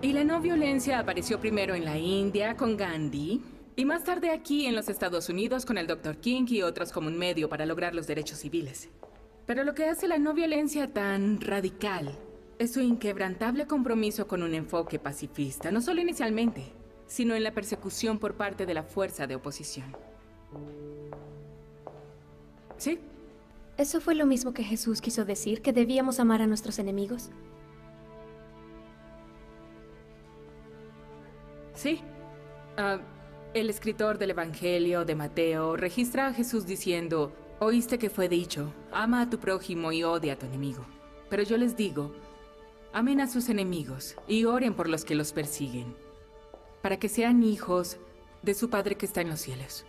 Y la no violencia apareció primero en la India con Gandhi y más tarde aquí en los Estados Unidos con el Dr. King y otros como un medio para lograr los derechos civiles. Pero lo que hace la no violencia tan radical es su inquebrantable compromiso con un enfoque pacifista, no solo inicialmente, sino en la persecución por parte de la fuerza de oposición. ¿Sí? ¿Eso fue lo mismo que Jesús quiso decir, que debíamos amar a nuestros enemigos? Sí. El escritor del Evangelio de Mateo registra a Jesús diciendo: oíste que fue dicho, ama a tu prójimo y odia a tu enemigo. Pero yo les digo, amen a sus enemigos y oren por los que los persiguen, para que sean hijos de su Padre que está en los cielos.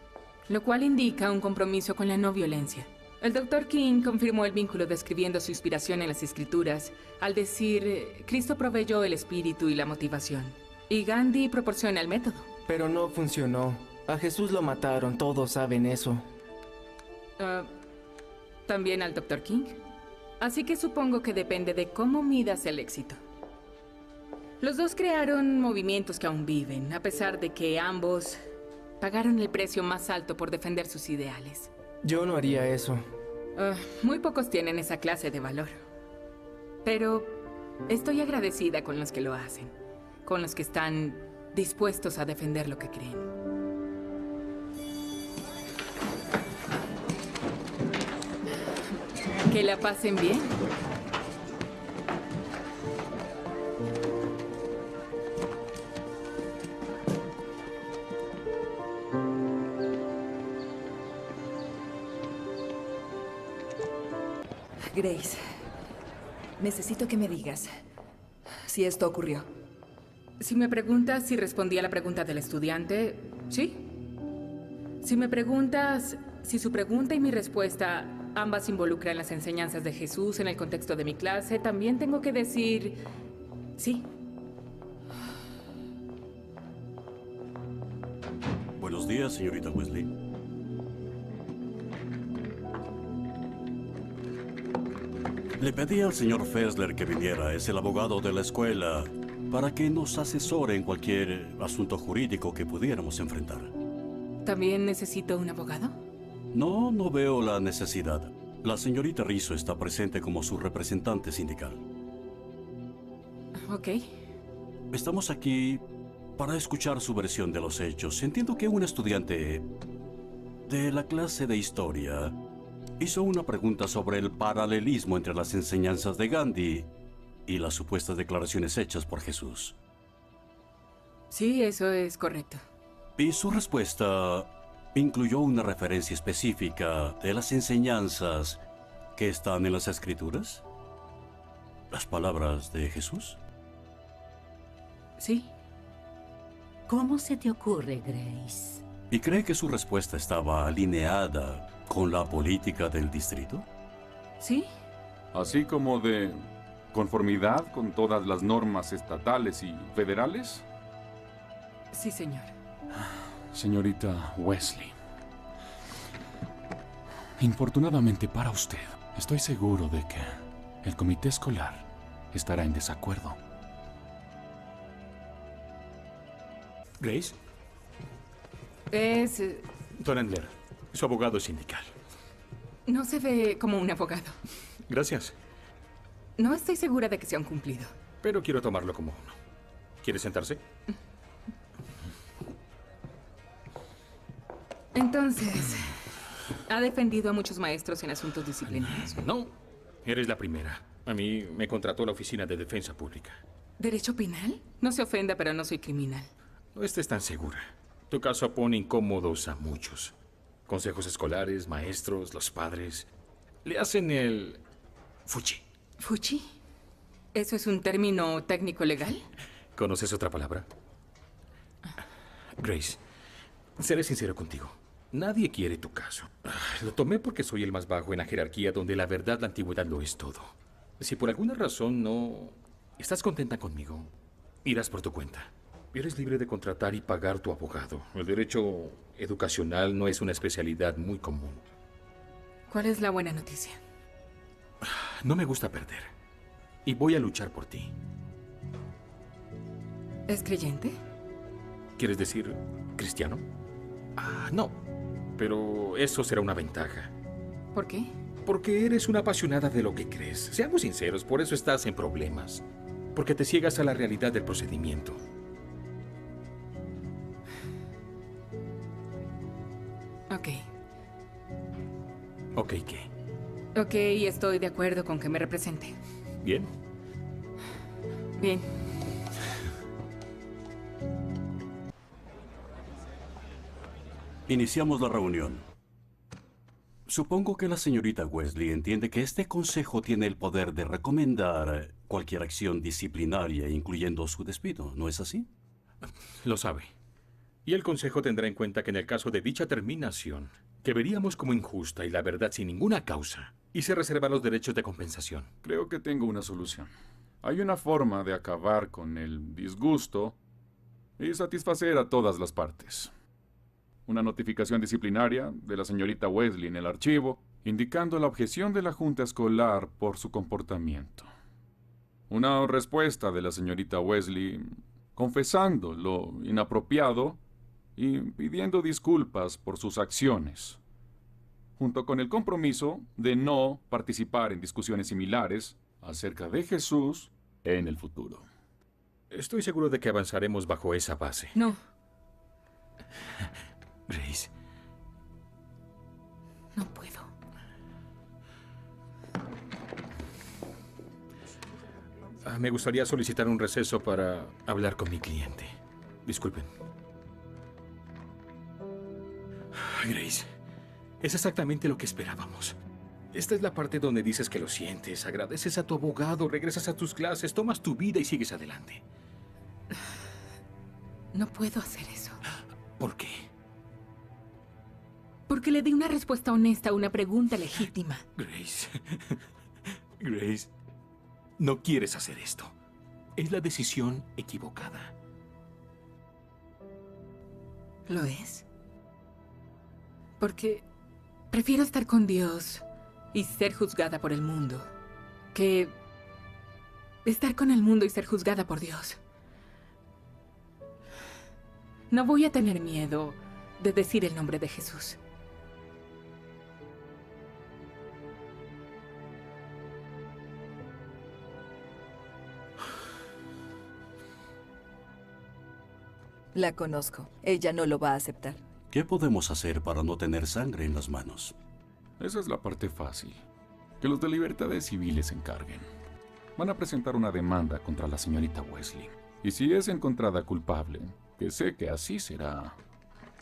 Lo cual indica un compromiso con la no violencia. El Dr. King confirmó el vínculo describiendo su inspiración en las Escrituras al decir: Cristo proveyó el espíritu y la motivación, y Gandhi proporciona el método. Pero no funcionó. A Jesús lo mataron, todos saben eso. También al Dr. King. Así que supongo que depende de cómo midas el éxito. Los dos crearon movimientos que aún viven, a pesar de que ambos pagaron el precio más alto por defender sus ideales. Yo no haría eso. Muy pocos tienen esa clase de valor. Pero estoy agradecida con los que lo hacen, con los que están dispuestos a defender lo que creen. Que la pasen bien. Grace, necesito que me digas si esto ocurrió. Si me preguntas si respondí a la pregunta del estudiante, sí. Si me preguntas si su pregunta y mi respuesta ambas involucran las enseñanzas de Jesús en el contexto de mi clase, también tengo que decir sí. Buenos días, señorita Wesley. Le pedí al señor Fessler que viniera, es el abogado de la escuela, para que nos asesore en cualquier asunto jurídico que pudiéramos enfrentar. ¿También necesito un abogado? No, no veo la necesidad. La señorita Rizzo está presente como su representante sindical. Ok. Estamos aquí para escuchar su versión de los hechos. Entiendo que un estudiante de la clase de historia hizo una pregunta sobre el paralelismo entre las enseñanzas de Gandhi y las supuestas declaraciones hechas por Jesús. Sí, eso es correcto. Y su respuesta incluyó una referencia específica de las enseñanzas que están en las Escrituras. ¿Las palabras de Jesús? Sí. ¿Cómo se te ocurre, Grace? ¿Y cree que su respuesta estaba alineada con la política del distrito? Sí. Así como de conformidad con todas las normas estatales y federales. Sí, señor. Señorita Wesley, infortunadamente para usted, estoy seguro de que el comité escolar estará en desacuerdo. Grace, Es... Don Endler, su abogado sindical. no se ve como un abogado. Gracias, No estoy segura de que sea un cumplido. pero quiero tomarlo como uno. ¿Quiere sentarse? Entonces, ¿ha defendido a muchos maestros en asuntos disciplinarios? No, eres la primera. A mí me contrató la Oficina de Defensa Pública. ¿Derecho penal? No se ofenda, pero no soy criminal. No estés tan segura. Tu caso pone incómodos a muchos. Consejos escolares, maestros, los padres. Le hacen el fuchi. ¿Fuchi? ¿Eso es un término técnico legal? ¿Conoces otra palabra? Grace, seré sincero contigo. Nadie quiere tu caso. Lo tomé porque soy el más bajo en la jerarquía, donde la verdad, la antigüedad lo es todo. Si por alguna razón no estás contenta conmigo, irás por tu cuenta. Eres libre de contratar y pagar tu abogado. El derecho educacional no es una especialidad muy común. ¿Cuál es la buena noticia? No me gusta perder. Y voy a luchar por ti. ¿Es creyente? ¿Quieres decir cristiano? Ah, no. Pero eso será una ventaja. ¿Por qué? Porque eres una apasionada de lo que crees. Seamos sinceros, por eso estás en problemas. Porque te ciegas a la realidad del procedimiento. Ok. ¿Ok qué? Ok, estoy de acuerdo con que me represente. ¿Bien? Bien. Iniciamos la reunión. Supongo que la señorita Wesley entiende que este consejo tiene el poder de recomendar cualquier acción disciplinaria, incluyendo su despido, ¿no es así? Lo sabe. Y el consejo tendrá en cuenta que en el caso de dicha terminación, que veríamos como injusta y la verdad sin ninguna causa, y se reservan los derechos de compensación. Creo que tengo una solución. Hay una forma de acabar con el disgusto y satisfacer a todas las partes. Una notificación disciplinaria de la señorita Wesley en el archivo, indicando la objeción de la junta escolar por su comportamiento. Una respuesta de la señorita Wesley confesando lo inapropiado y pidiendo disculpas por sus acciones, junto con el compromiso de no participar en discusiones similares acerca de Jesús en el futuro. Estoy seguro de que avanzaremos bajo esa base. No. Grace. No puedo. Me gustaría solicitar un receso para hablar con mi cliente. Disculpen. Grace, es exactamente lo que esperábamos. Esta es la parte donde dices que lo sientes, agradeces a tu abogado, regresas a tus clases, tomas tu vida y sigues adelante. No puedo hacer eso. ¿Por qué? Porque le di una respuesta honesta a una pregunta legítima. Grace. Grace, no quieres hacer esto. Es la decisión equivocada. ¿Lo es? Porque prefiero estar con Dios y ser juzgada por el mundo que estar con el mundo y ser juzgada por Dios. No voy a tener miedo de decir el nombre de Jesús. La conozco. Ella no lo va a aceptar. ¿Qué podemos hacer para no tener sangre en las manos? Esa es la parte fácil. Que los de libertades civiles se encarguen. Van a presentar una demanda contra la señorita Wesley. Y si es encontrada culpable, que sé que así será,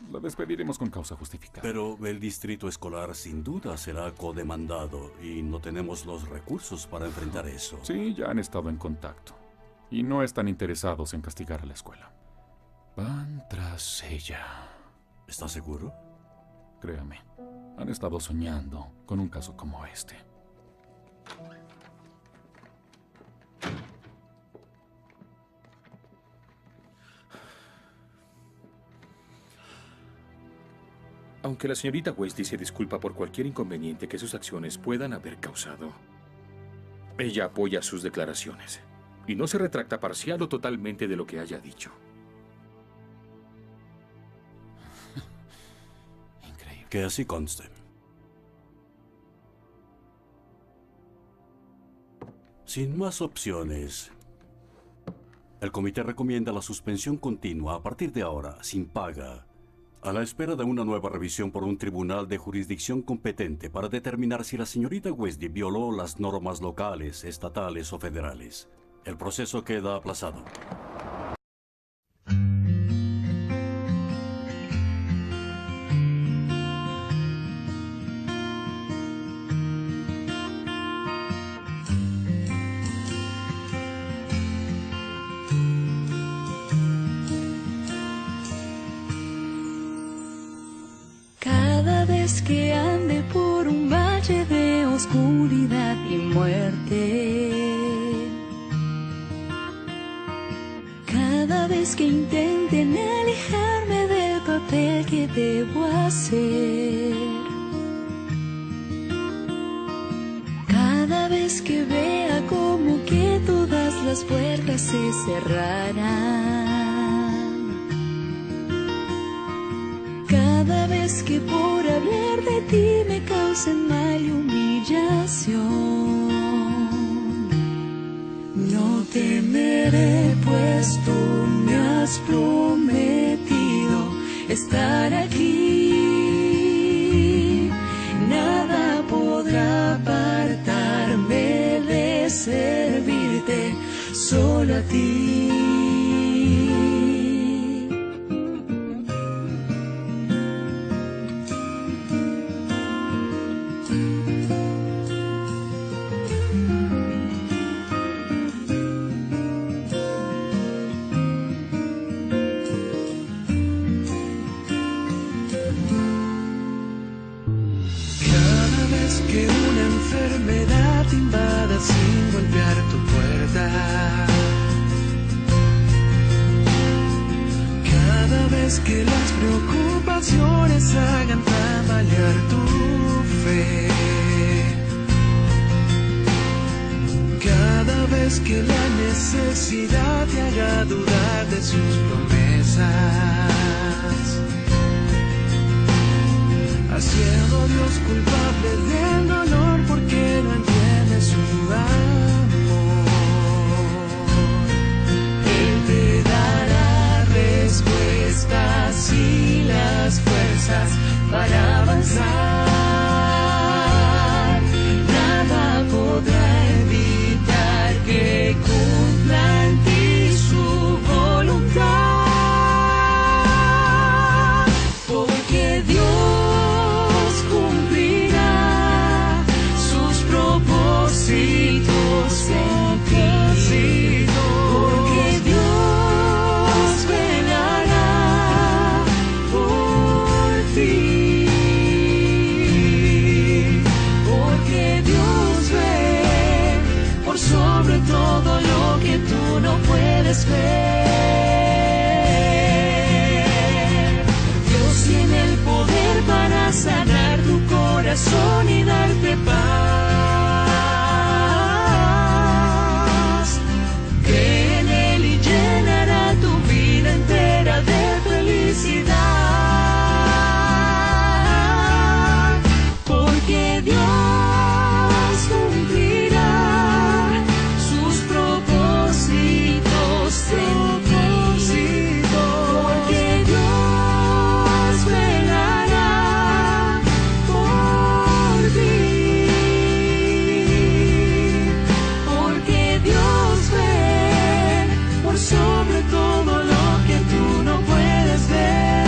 la despediremos con causa justificada. Pero el distrito escolar sin duda será codemandado y no tenemos los recursos para enfrentar eso. Sí, ya han estado en contacto. Y no están interesados en castigar a la escuela. Van tras ella. ¿Estás seguro? Créame, han estado soñando con un caso como este. Aunque la señorita Wesley se disculpa por cualquier inconveniente que sus acciones puedan haber causado, ella apoya sus declaraciones y no se retracta parcial o totalmente de lo que haya dicho. Increíble. Que así conste. Sin más opciones, el comité recomienda la suspensión continua a partir de ahora, sin paga, a la espera de una nueva revisión por un tribunal de jurisdicción competente para determinar si la señorita Wesley violó las normas locales, estatales o federales. El proceso queda aplazado. Cada vez que ande por un valle de oscuridad y muerte, cada vez que intenten alejarme del papel que debo hacer, cada vez que vea como que todas las puertas se cerrarán, cada vez que por hablar de ti me causen mal y humillación. No temeré, pues tú me has prometido estar aquí. Nada podrá apartarme de servirte, solo a ti. Que una enfermedad invada sin golpear tu puerta, cada vez que las preocupaciones hagan tambalear tu fe, cada vez que la necesidad te haga dudar de sus promesas, haciendo a Dios culpable del dolor porque no entiende su amor. Él te dará respuestas y las fuerzas para avanzar. Nada podrá evitar que cumpla en ti su voluntad, porque Dios cumplirá sus propósitos en ti, porque Dios velará por ti, porque Dios ve por sobre todo lo que tú no puedes ver. Dios tiene el poder para sanar tu corazón y darte paz. Cree en Él y llenará tu vida entera de felicidad, porque Dios cumplirá sus propósitos en ti, porque Dios velará por ti, porque Dios ve por sobre todo lo que tú no puedes ver,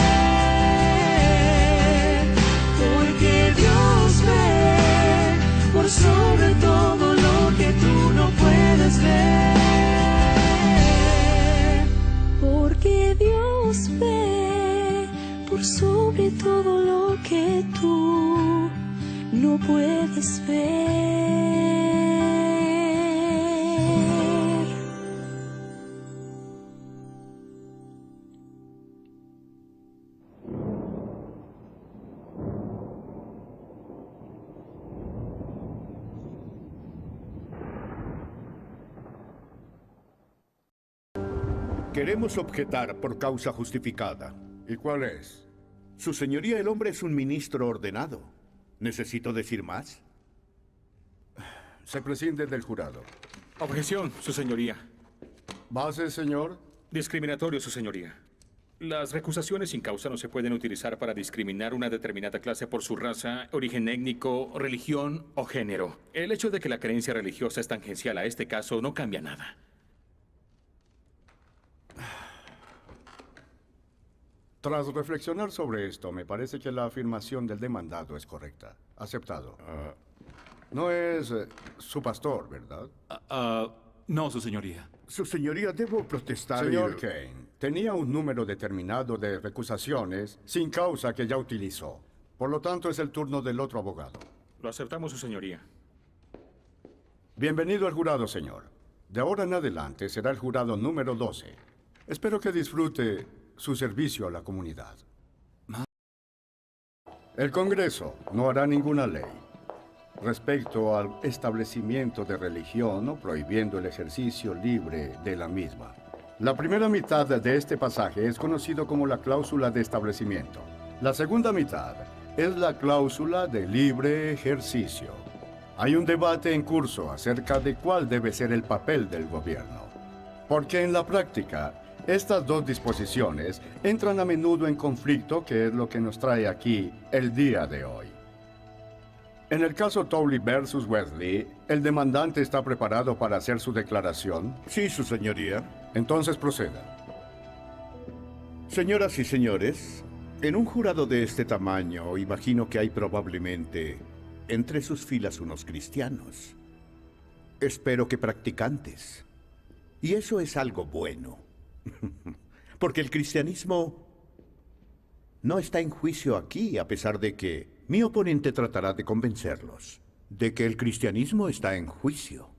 porque Dios ve por sobre todo lo que tú no puedes ver, porque Dios ve por sobre todo lo que tú no puedes ver. Queremos objetar por causa justificada. ¿Y cuál es? Su señoría, el hombre es un ministro ordenado. ¿Necesito decir más? Se prescinde del jurado. Objeción, su señoría. ¿Base, señor? Discriminatorio, su señoría. Las recusaciones sin causa no se pueden utilizar para discriminar una determinada clase por su raza, origen étnico, religión o género. El hecho de que la creencia religiosa es tangencial a este caso no cambia nada. Tras reflexionar sobre esto, me parece que la afirmación del demandado es correcta. Aceptado. No es su pastor, ¿verdad? No, su señoría. Su señoría, debo protestar. Señor Kane, tenía un número determinado de recusaciones sin causa que ya utilizó. Por lo tanto, es el turno del otro abogado. Lo aceptamos, su señoría. Bienvenido al jurado, señor. De ahora en adelante será el jurado número 12. Espero que disfrute su servicio a la comunidad. El Congreso no hará ninguna ley respecto al establecimiento de religión o prohibiendo el ejercicio libre de la misma. La primera mitad de este pasaje es conocido como la cláusula de establecimiento. La segunda mitad es la cláusula de libre ejercicio. Hay un debate en curso acerca de cuál debe ser el papel del gobierno. Porque en la práctica, estas dos disposiciones entran a menudo en conflicto, que es lo que nos trae aquí el día de hoy. En el caso Tolley versus Wesley, ¿el demandante está preparado para hacer su declaración? Sí, su señoría. Entonces proceda. Señoras y señores, en un jurado de este tamaño, imagino que hay probablemente entre sus filas unos cristianos. Espero que practicantes. Y eso es algo bueno. Porque el cristianismo no está en juicio aquí, a pesar de que mi oponente tratará de convencerlos de que el cristianismo está en juicio.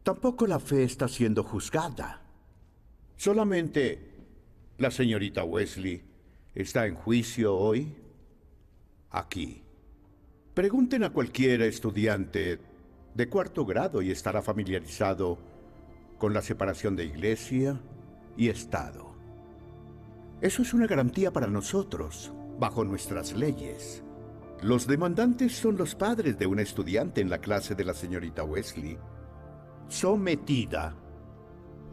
Tampoco la fe está siendo juzgada. Solamente la señorita Wesley está en juicio hoy, aquí. Pregunten a cualquier estudiante de cuarto grado y estará familiarizado con la separación de iglesia y Estado. Eso es una garantía para nosotros, bajo nuestras leyes. Los demandantes son los padres de una estudiante en la clase de la señorita Wesley, sometida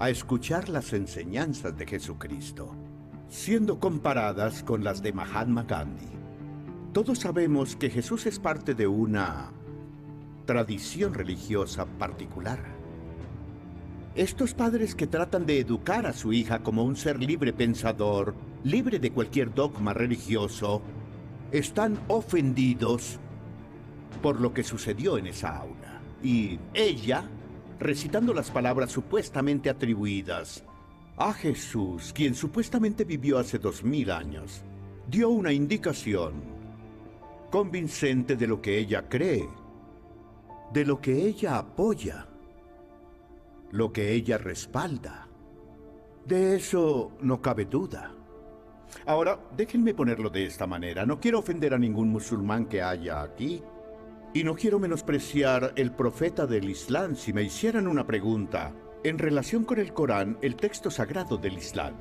a escuchar las enseñanzas de Jesucristo, siendo comparadas con las de Mahatma Gandhi. Todos sabemos que Jesús es parte de una tradición religiosa particular. Estos padres que tratan de educar a su hija como un ser libre pensador, libre de cualquier dogma religioso, están ofendidos por lo que sucedió en esa aula. Y ella, recitando las palabras supuestamente atribuidas a Jesús, quien supuestamente vivió hace 2000 años, dio una indicación convincente de lo que ella cree, de lo que ella apoya, lo que ella respalda. De eso no cabe duda. Ahora, déjenme ponerlo de esta manera. No quiero ofender a ningún musulmán que haya aquí, y no quiero menospreciar el profeta del Islam si me hicieran una pregunta en relación con el Corán, el texto sagrado del Islam.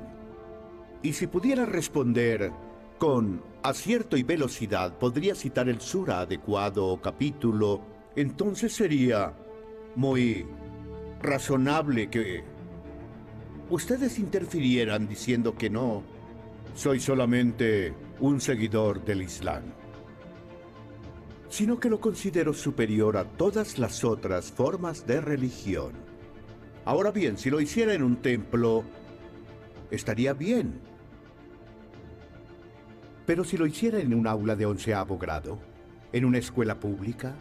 Y si pudiera responder con acierto y velocidad, podría citar el sura adecuado o capítulo, entonces sería muy razonable que ustedes interfirieran diciendo que no, soy solamente un seguidor del Islam, sino que lo considero superior a todas las otras formas de religión. Ahora bien, si lo hiciera en un templo, estaría bien. Pero si lo hiciera en un aula de 11º grado, en una escuela pública,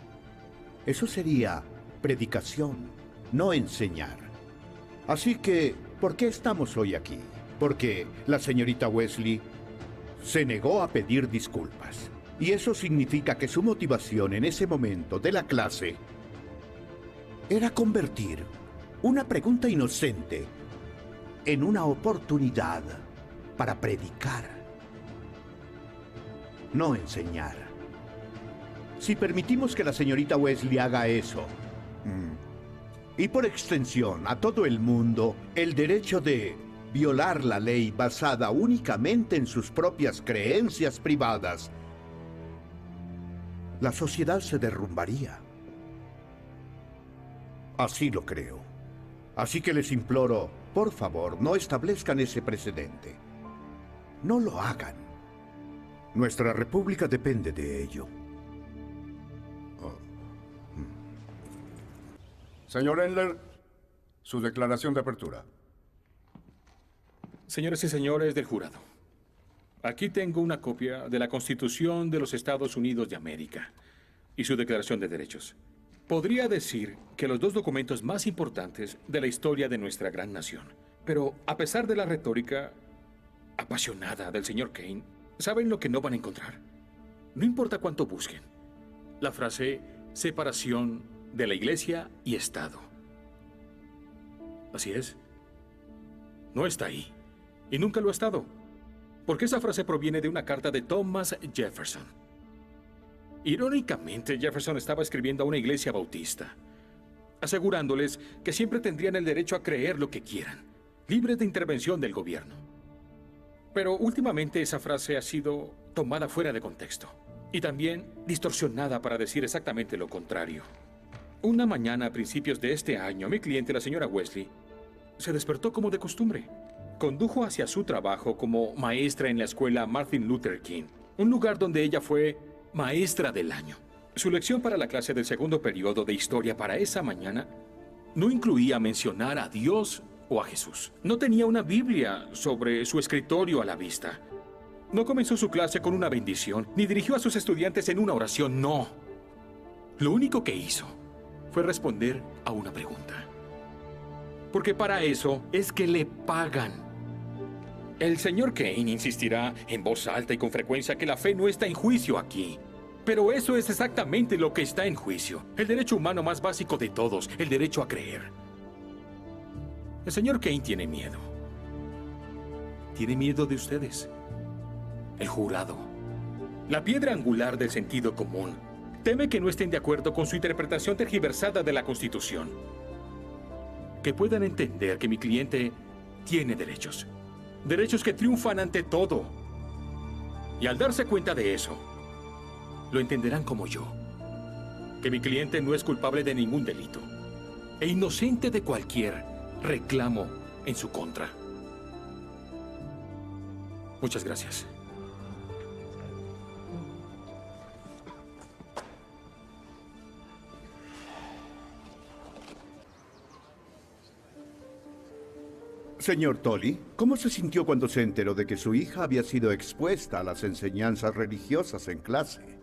eso sería predicación, no enseñar. Así que, ¿por qué estamos hoy aquí? Porque la señorita Wesley se negó a pedir disculpas. Y eso significa que su motivación en ese momento de la clase era convertir una pregunta inocente en una oportunidad para predicar, no enseñar. Si permitimos que la señorita Wesley haga eso, y por extensión a todo el mundo, el derecho de violar la ley basada únicamente en sus propias creencias privadas, la sociedad se derrumbaría. Así lo creo. Así que les imploro, por favor, no establezcan ese precedente. No lo hagan. Nuestra república depende de ello. Señor Endler, su declaración de apertura. Señores y señores del jurado, aquí tengo una copia de la Constitución de los Estados Unidos de América y su Declaración de Derechos. Podría decir que los dos documentos más importantes de la historia de nuestra gran nación. Pero a pesar de la retórica apasionada del señor Kane, ¿saben lo que no van a encontrar? No importa cuánto busquen. La frase separación de la Iglesia y Estado. Así es. No está ahí. Y nunca lo ha estado. Porque esa frase proviene de una carta de Thomas Jefferson. Irónicamente, Jefferson estaba escribiendo a una iglesia bautista, asegurándoles que siempre tendrían el derecho a creer lo que quieran, libres de intervención del gobierno. Pero últimamente esa frase ha sido tomada fuera de contexto y también distorsionada para decir exactamente lo contrario. Una mañana a principios de este año, mi cliente, la señora Wesley, se despertó como de costumbre. Condujo hacia su trabajo como maestra en la escuela Martin Luther King, un lugar donde ella fue maestra del año. Su lección para la clase del segundo periodo de historia para esa mañana no incluía mencionar a Dios o a Jesús. No tenía una Biblia sobre su escritorio a la vista. No comenzó su clase con una bendición, ni dirigió a sus estudiantes en una oración, no. Lo único que hizo fue responder a una pregunta. Porque para eso es que le pagan. El señor Kane insistirá en voz alta y con frecuencia que la fe no está en juicio aquí. Pero eso es exactamente lo que está en juicio. El derecho humano más básico de todos, el derecho a creer. El señor Kane tiene miedo. Tiene miedo de ustedes. El jurado. La piedra angular del sentido común. Teme que no estén de acuerdo con su interpretación tergiversada de la Constitución. Que puedan entender que mi cliente tiene derechos. Derechos que triunfan ante todo. Y al darse cuenta de eso, lo entenderán como yo. Que mi cliente no es culpable de ningún delito. E inocente de cualquier reclamo en su contra. Muchas gracias. Señor Tolley, ¿cómo se sintió cuando se enteró de que su hija había sido expuesta a las enseñanzas religiosas en clase?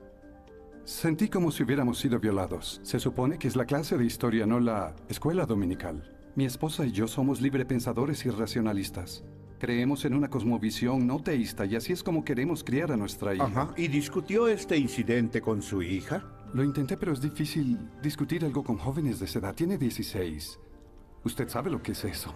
Sentí como si hubiéramos sido violados. Se supone que es la clase de historia, no la escuela dominical. Mi esposa y yo somos librepensadores y racionalistas. Creemos en una cosmovisión no teísta y así es como queremos criar a nuestra hija. Ajá. ¿Y discutió este incidente con su hija? Lo intenté, pero es difícil discutir algo con jóvenes de esa edad. Tiene 16. Usted sabe lo que es eso.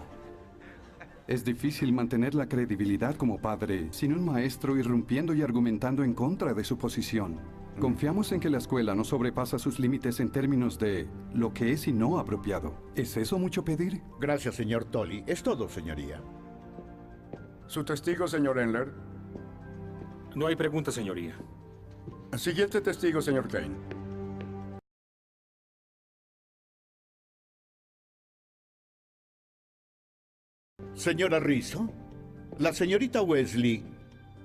Es difícil mantener la credibilidad como padre sin un maestro irrumpiendo y argumentando en contra de su posición. Confiamos en que la escuela no sobrepasa sus límites en términos de lo que es y no apropiado. ¿Es eso mucho pedir? Gracias, señor Tolley. Es todo, señoría. ¿Su testigo, señor Endler? No hay pregunta, señoría. Siguiente testigo, señor Kane. Señora Rizzo, la señorita Wesley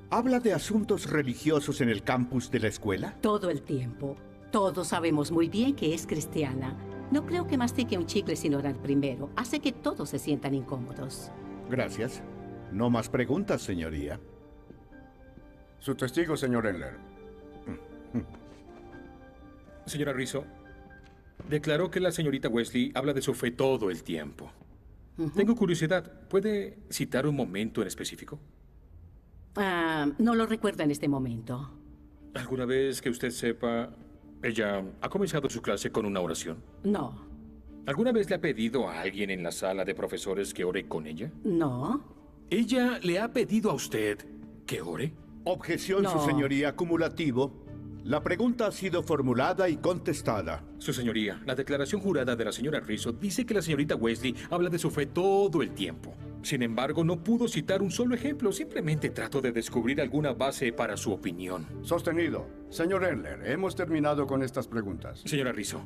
habla de asuntos religiosos en el campus de la escuela. Todo el tiempo. Todos sabemos muy bien que es cristiana. No creo que mastique un chicle sin orar primero. Hace que todos se sientan incómodos. Gracias. No más preguntas, señoría. Su testigo, señor Endler. Señora Rizzo, declaró que la señorita Wesley habla de su fe todo el tiempo. Tengo curiosidad. ¿Puede citar un momento en específico? No lo recuerdo en este momento. ¿Alguna vez que usted sepa, ella ha comenzado su clase con una oración? No. ¿Alguna vez le ha pedido a alguien en la sala de profesores que ore con ella? No. ¿Ella le ha pedido a usted que ore? Objeción, su señoría, acumulativo. La pregunta ha sido formulada y contestada. Su señoría, la declaración jurada de la señora Rizzo dice que la señorita Wesley habla de su fe todo el tiempo. Sin embargo, no pudo citar un solo ejemplo. Simplemente trató de descubrir alguna base para su opinión. Sostenido. Señor Endler, hemos terminado con estas preguntas. Señora Rizzo,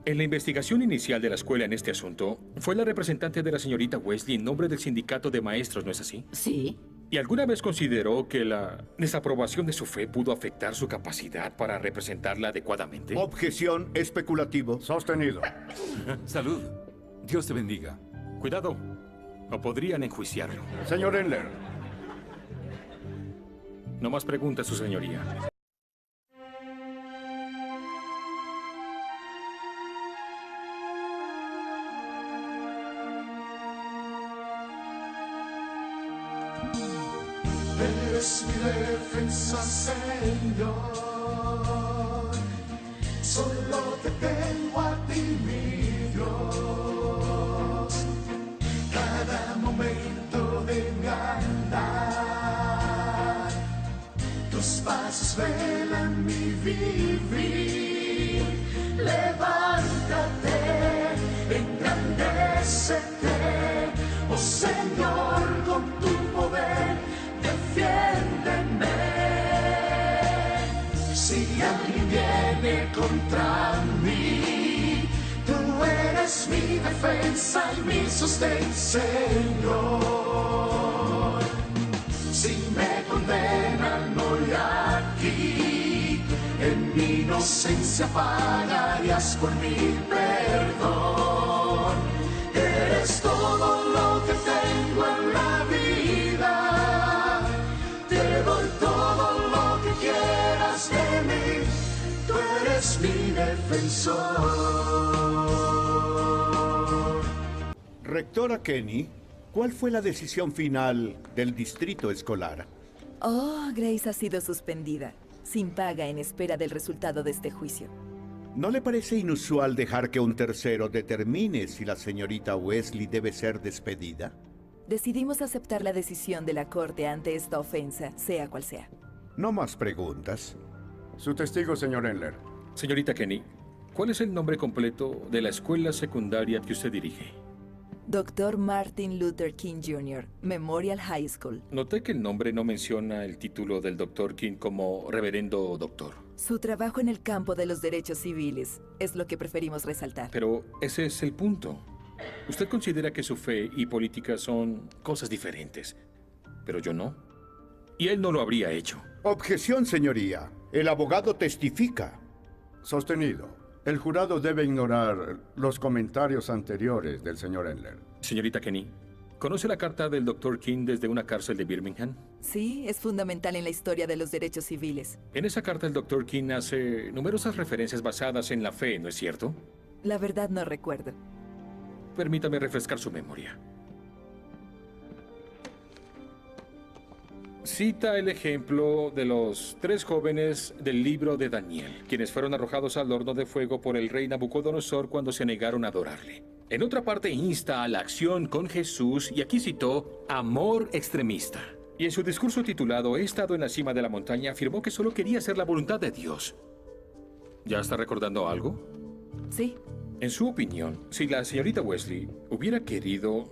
en la investigación inicial de la escuela en este asunto, fue la representante de la señorita Wesley en nombre del sindicato de maestros, ¿no es así? Sí. ¿Y alguna vez consideró que la desaprobación de su fe pudo afectar su capacidad para representarla adecuadamente? Objeción, especulativo. Sostenido. Salud. Dios te bendiga. Cuidado, o podrían enjuiciarlo. Señor Endler. No más preguntas, su señoría. Eres mi defensa, Señor. Solo te tengo a ti, mi Dios. Cada momento de mi andar, tus pasos velan mi vivir. Levántate, engrandécete, oh Señor, con tu poder. Defiende defensa y mi sostén, Señor. Si me condenan hoy aquí, en mi inocencia pagarías por mi perdón. Eres todo lo que tengo en la vida, te doy todo lo que quieras de mí, tú eres mi defensor. Rectora Kenny, ¿cuál fue la decisión final del distrito escolar? Oh, Grace ha sido suspendida, sin paga en espera del resultado de este juicio. ¿No le parece inusual dejar que un tercero determine si la señorita Wesley debe ser despedida? Decidimos aceptar la decisión de la corte ante esta ofensa, sea cual sea. No más preguntas. Su testigo, señor Enler. Señorita Kenny, ¿cuál es el nombre completo de la escuela secundaria que usted dirige? Dr. Martin Luther King Jr., Memorial High School. Noté que el nombre no menciona el título del Dr. King como reverendo doctor. Su trabajo en el campo de los derechos civiles es lo que preferimos resaltar. Pero ese es el punto. Usted considera que su fe y política son cosas diferentes, pero yo no. Y él no lo habría hecho. Objeción, señoría. El abogado testifica. Sostenido. El jurado debe ignorar los comentarios anteriores del señor Enler. Señorita Kenny, ¿conoce la carta del Dr. King desde una cárcel de Birmingham? Sí, es fundamental en la historia de los derechos civiles. En esa carta el Dr. King hace numerosas referencias basadas en la fe, ¿no es cierto? La verdad no recuerdo. Permítame refrescar su memoria. Cita el ejemplo de los 3 jóvenes del libro de Daniel, quienes fueron arrojados al horno de fuego por el rey Nabucodonosor cuando se negaron a adorarle. En otra parte insta a la acción con Jesús y aquí citó amor extremista. Y en su discurso titulado He estado en la cima de la montaña afirmó que solo quería hacer la voluntad de Dios. ¿Ya está recordando algo? Sí. En su opinión, si la señorita Wesley hubiera querido,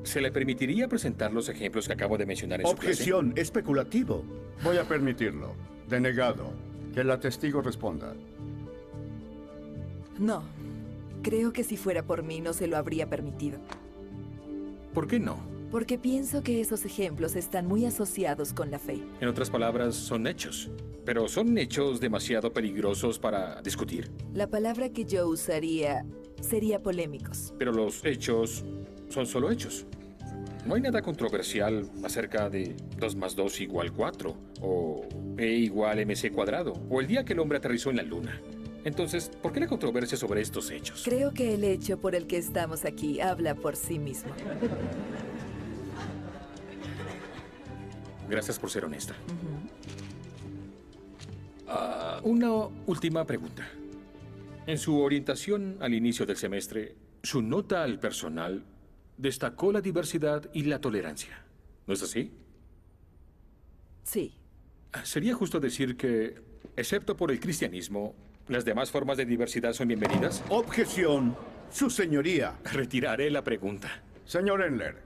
¿se le permitiría presentar los ejemplos que acabo de mencionar en su clase? Objeción, especulativo. Voy a permitirlo. Denegado. Que la testigo responda. No. Creo que si fuera por mí no se lo habría permitido. ¿Por qué no? Porque pienso que esos ejemplos están muy asociados con la fe. En otras palabras, son hechos. Pero son hechos demasiado peligrosos para discutir. La palabra que yo usaría sería polémicos. Pero los hechos son solo hechos. No hay nada controversial acerca de 2 más 2 igual 4, o E igual mc cuadrado, o el día que el hombre aterrizó en la luna. Entonces, ¿por qué la controversia sobre estos hechos? Creo que el hecho por el que estamos aquí habla por sí mismo. Gracias por ser honesta. Una última pregunta. En su orientación al inicio del semestre, su nota al personal destacó la diversidad y la tolerancia. ¿No es así? Sí. ¿Sería justo decir que, excepto por el cristianismo, las demás formas de diversidad son bienvenidas? Objeción, su señoría. Retiraré la pregunta. Señor Enler,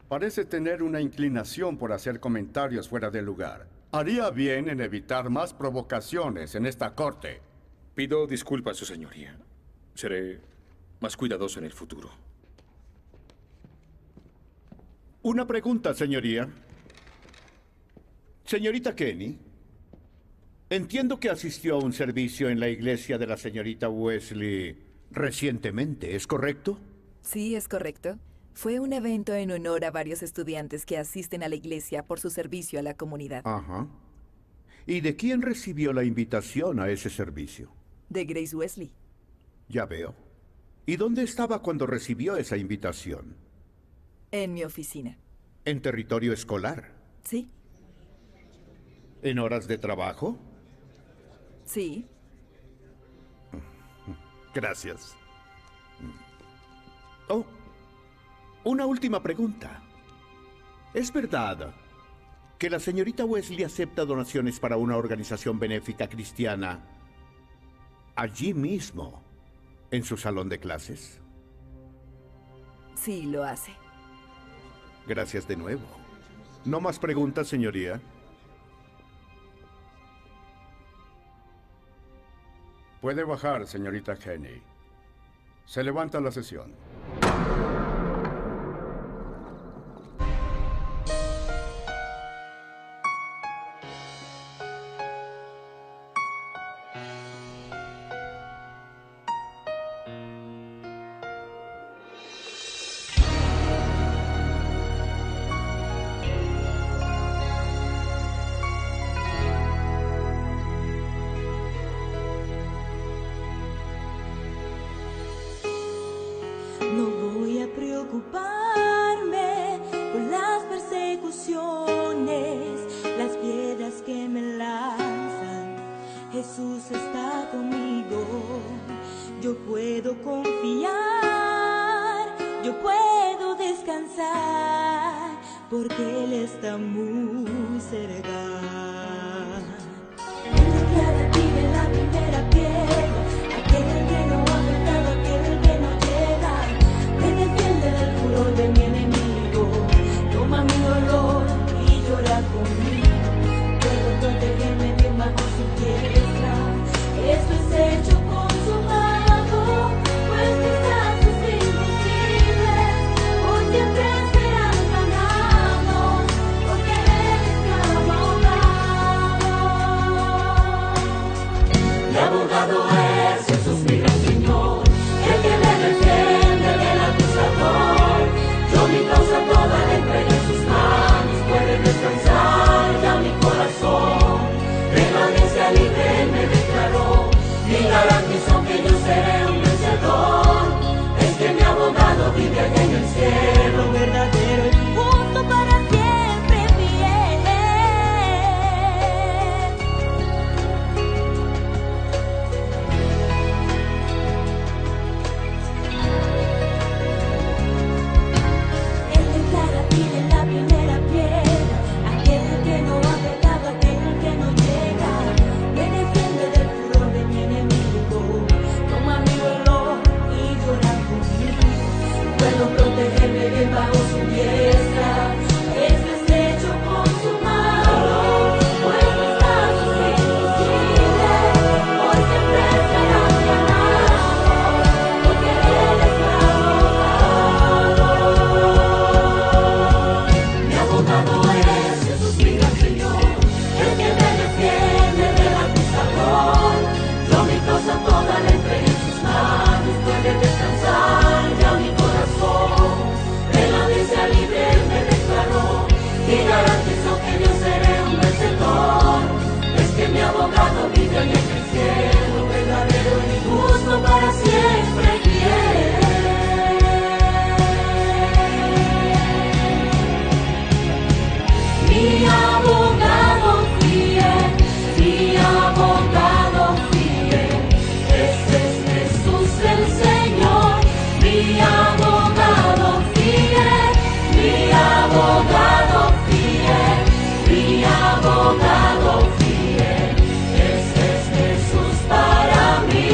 parece tener una inclinación por hacer comentarios fuera de lugar. Haría bien en evitar más provocaciones en esta corte. Pido disculpas, su señoría. Seré más cuidadoso en el futuro. Una pregunta, señoría. Señorita Kenny, entiendo que asistió a un servicio en la iglesia de la señorita Wesley recientemente, ¿es correcto? Sí, es correcto. Fue un evento en honor a varios estudiantes que asisten a la iglesia por su servicio a la comunidad. Ajá. ¿Y de quién recibió la invitación a ese servicio? De Grace Wesley. Ya veo. ¿Y dónde estaba cuando recibió esa invitación? En mi oficina. ¿En territorio escolar? Sí. ¿En horas de trabajo? Sí. Gracias. Oh, una última pregunta. ¿Es verdad que la señorita Wesley acepta donaciones para una organización benéfica cristiana allí mismo, en su salón de clases? Sí, lo hace. Gracias de nuevo. ¿No más preguntas, señoría? Puede bajar, señorita Kenny. Se levanta la sesión. persecuciones, las piedras que me lanzan, Jesús está conmigo. Yo puedo confiar, yo puedo descansar, porque Él está muy cerca. Él declara tire la primera piedra, aquel que no ha pecado, aquel que no llega, me defiende del furor de mi enemigo, toma mi dolor y llora conmigo, puedo protegerme bien bajo su diestra, esto es hecho consumado, pues tus casos imposibles, hoy siempre serán ganados, porque Él está abogado. Mi abogado es Jesús, mi gran Señor, el que me defiende del acusador. Yo mi causa toda la entregué en sus manos, puede descansar ya mi corazón. En la audiencia libre Él me declaró y garantizó que yo seré un vencedor. Es que mi abogado vive allá en el cielo, verdadero y justo para siempre fiel. Él declara tire la primera piedra, aquel que no ha pecado, aquel que no llega, me defiende del furor de mi enemigo, toma mi dolor y llora conmigo, puedo protegerme bien bajo su diestra, esto es hecho consumado, pues mis casos imposibles, hoy siempre serán ganados, porque Él es mi abogado. Mi abogado es Jesús, mi gran Señor, el que me defiende del acusador. Yo mi causa toda la entregué en sus manos, puede descansar ya mi corazón. En la audiencia libre Él me declaró y garantizó que yo seré un vencedor. Es que mi abogado vive allá en el cielo, verdadero y justo para siempre fiel. Mi abogado fiel, mi abogado fiel, ese es Jesús el Señor. Mi abogado fiel, mi abogado fiel, mi abogado fiel, ese es Jesús para mí.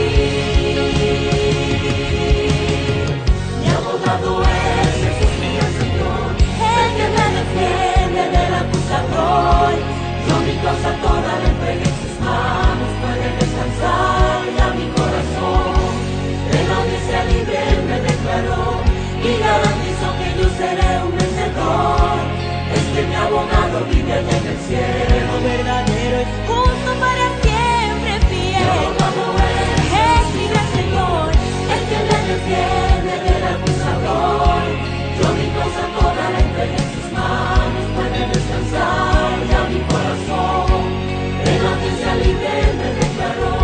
Mi abogado es Jesús, mi gran Señor, el que me defiende del acusador. Yo mi causa toda la entregué en sus manos, puede descansar ya mi corazón. En la audiencia libre Él me declaró y garantizó que yo seré un vencedor. Es que mi abogado vive allá en el cielo, verdadero y justo para siempre fiel. Mi abogado es mi gran Señor, el que me defiende del acusador. Yo mi causa toda la entregué en sus manos, puede descansar ya mi corazón. En la audiencia libre Él me declaró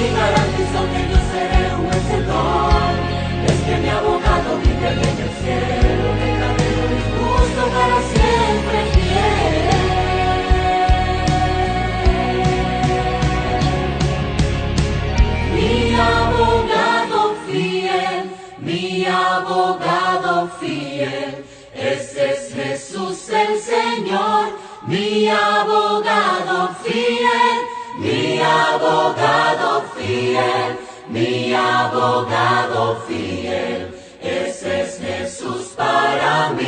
y garantizó que yo seré un vencedor. Es que mi abogado vive allá en el cielo, verdadero y justo para siempre fiel. Mi abogado fiel, mi abogado fiel, ese es Jesús el Señor. Mi abogado fiel, mi abogado fiel, mi abogado fiel, ese es Jesús para mí.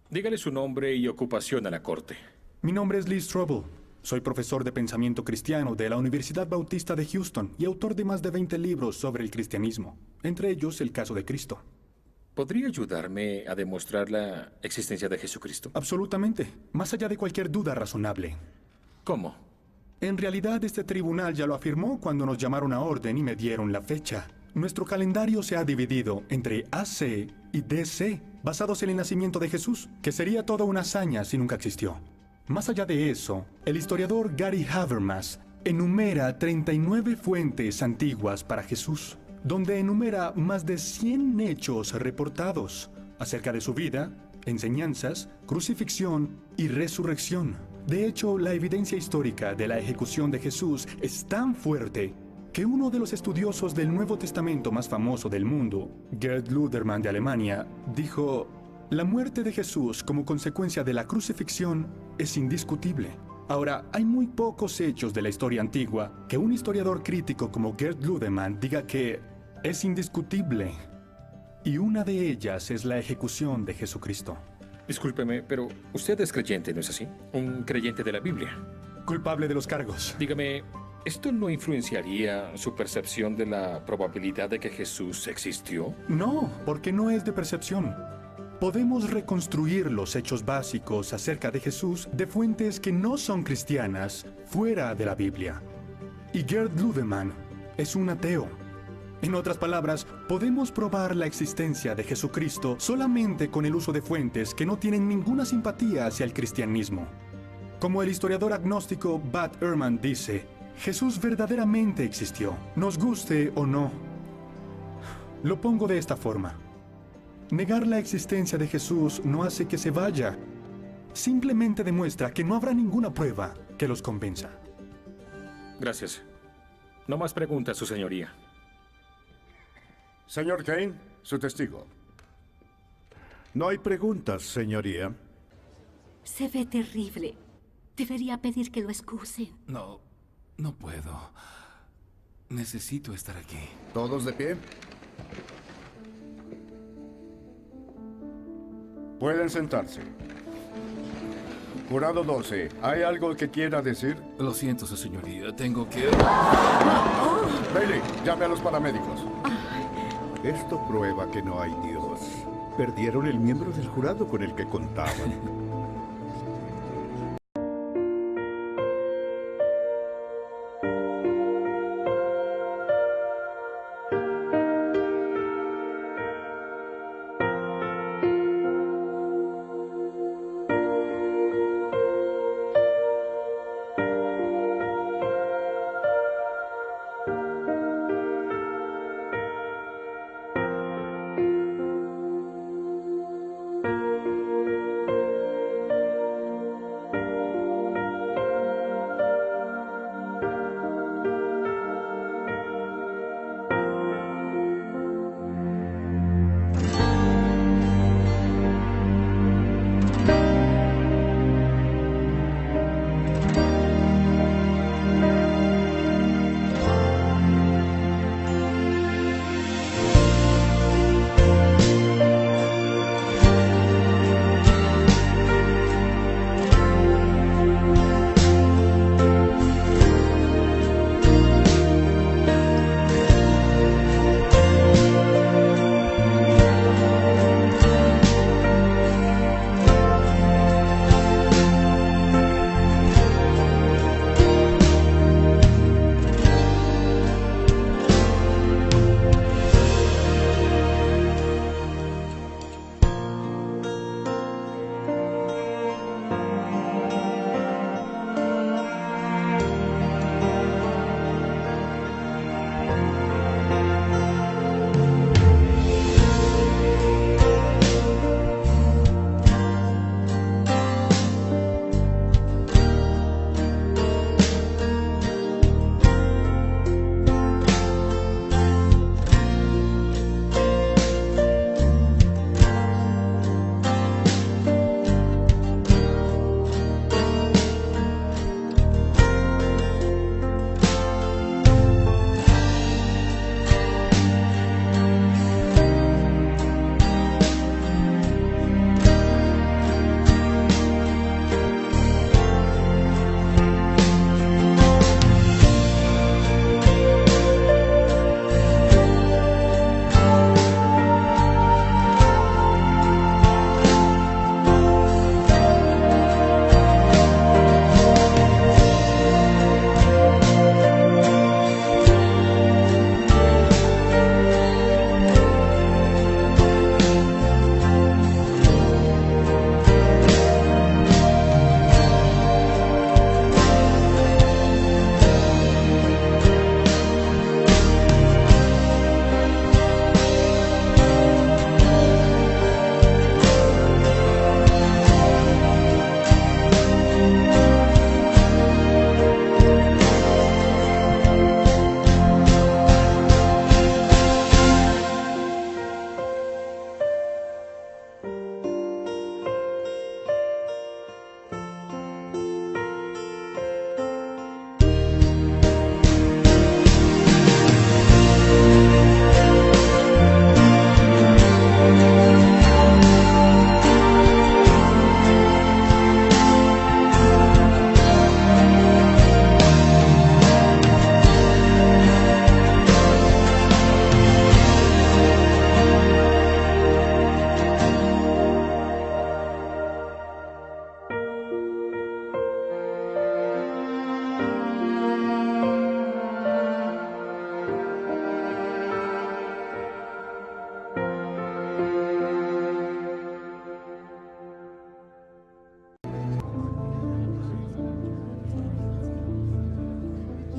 Dígale su nombre y ocupación a la corte. Mi nombre es Lee Strobel. Soy profesor de pensamiento cristiano de la Universidad Bautista de Houston y autor de más de 20 libros sobre el cristianismo, entre ellos El caso de Cristo. ¿Podría ayudarme a demostrar la existencia de Jesucristo? Absolutamente, más allá de cualquier duda razonable. ¿Cómo? En realidad, este tribunal ya lo afirmó cuando nos llamaron a orden y me dieron la fecha. Nuestro calendario se ha dividido entre AC y DC, basados en el nacimiento de Jesús, que sería toda una hazaña si nunca existió. Más allá de eso, el historiador Gary Habermas enumera 39 fuentes antiguas para Jesús. donde enumera más de 100 hechos reportados acerca de su vida, enseñanzas, crucifixión y resurrección. De hecho, la evidencia histórica de la ejecución de Jesús es tan fuerte que uno de los estudiosos del Nuevo Testamento más famoso del mundo, Gerd Ludermann de Alemania, dijo: la muerte de Jesús como consecuencia de la crucifixión es indiscutible. Ahora, hay muy pocos hechos de la historia antigua que un historiador crítico como Gerd Ludermann diga que es indiscutible. Y una de ellas es la ejecución de Jesucristo. Discúlpeme, pero usted es creyente, ¿no es así? Un creyente de la Biblia. Culpable de los cargos. Dígame, ¿esto no influenciaría su percepción de la probabilidad de que Jesús existió? No, porque no es de percepción. Podemos reconstruir los hechos básicos acerca de Jesús de fuentes que no son cristianas fuera de la Biblia. Y Gerd Ludemann es un ateo. En otras palabras, podemos probar la existencia de Jesucristo solamente con el uso de fuentes que no tienen ninguna simpatía hacia el cristianismo. Como el historiador agnóstico Bart Ehrman dice, Jesús verdaderamente existió, nos guste o no. Lo pongo de esta forma. Negar la existencia de Jesús no hace que se vaya. Simplemente demuestra que no habrá ninguna prueba que los convenza. Gracias. No más preguntas, su señoría. Señor Kane, su testigo. No hay preguntas, señoría. Se ve terrible. Debería pedir que lo excusen. No, no puedo. Necesito estar aquí. ¿Todos de pie? Pueden sentarse. Jurado 12, ¿hay algo que quiera decir? Lo siento, su señoría. Tengo que... Bailey, llame a los paramédicos. Esto prueba que no hay Dios. Perdieron el miembro del jurado con el que contaban.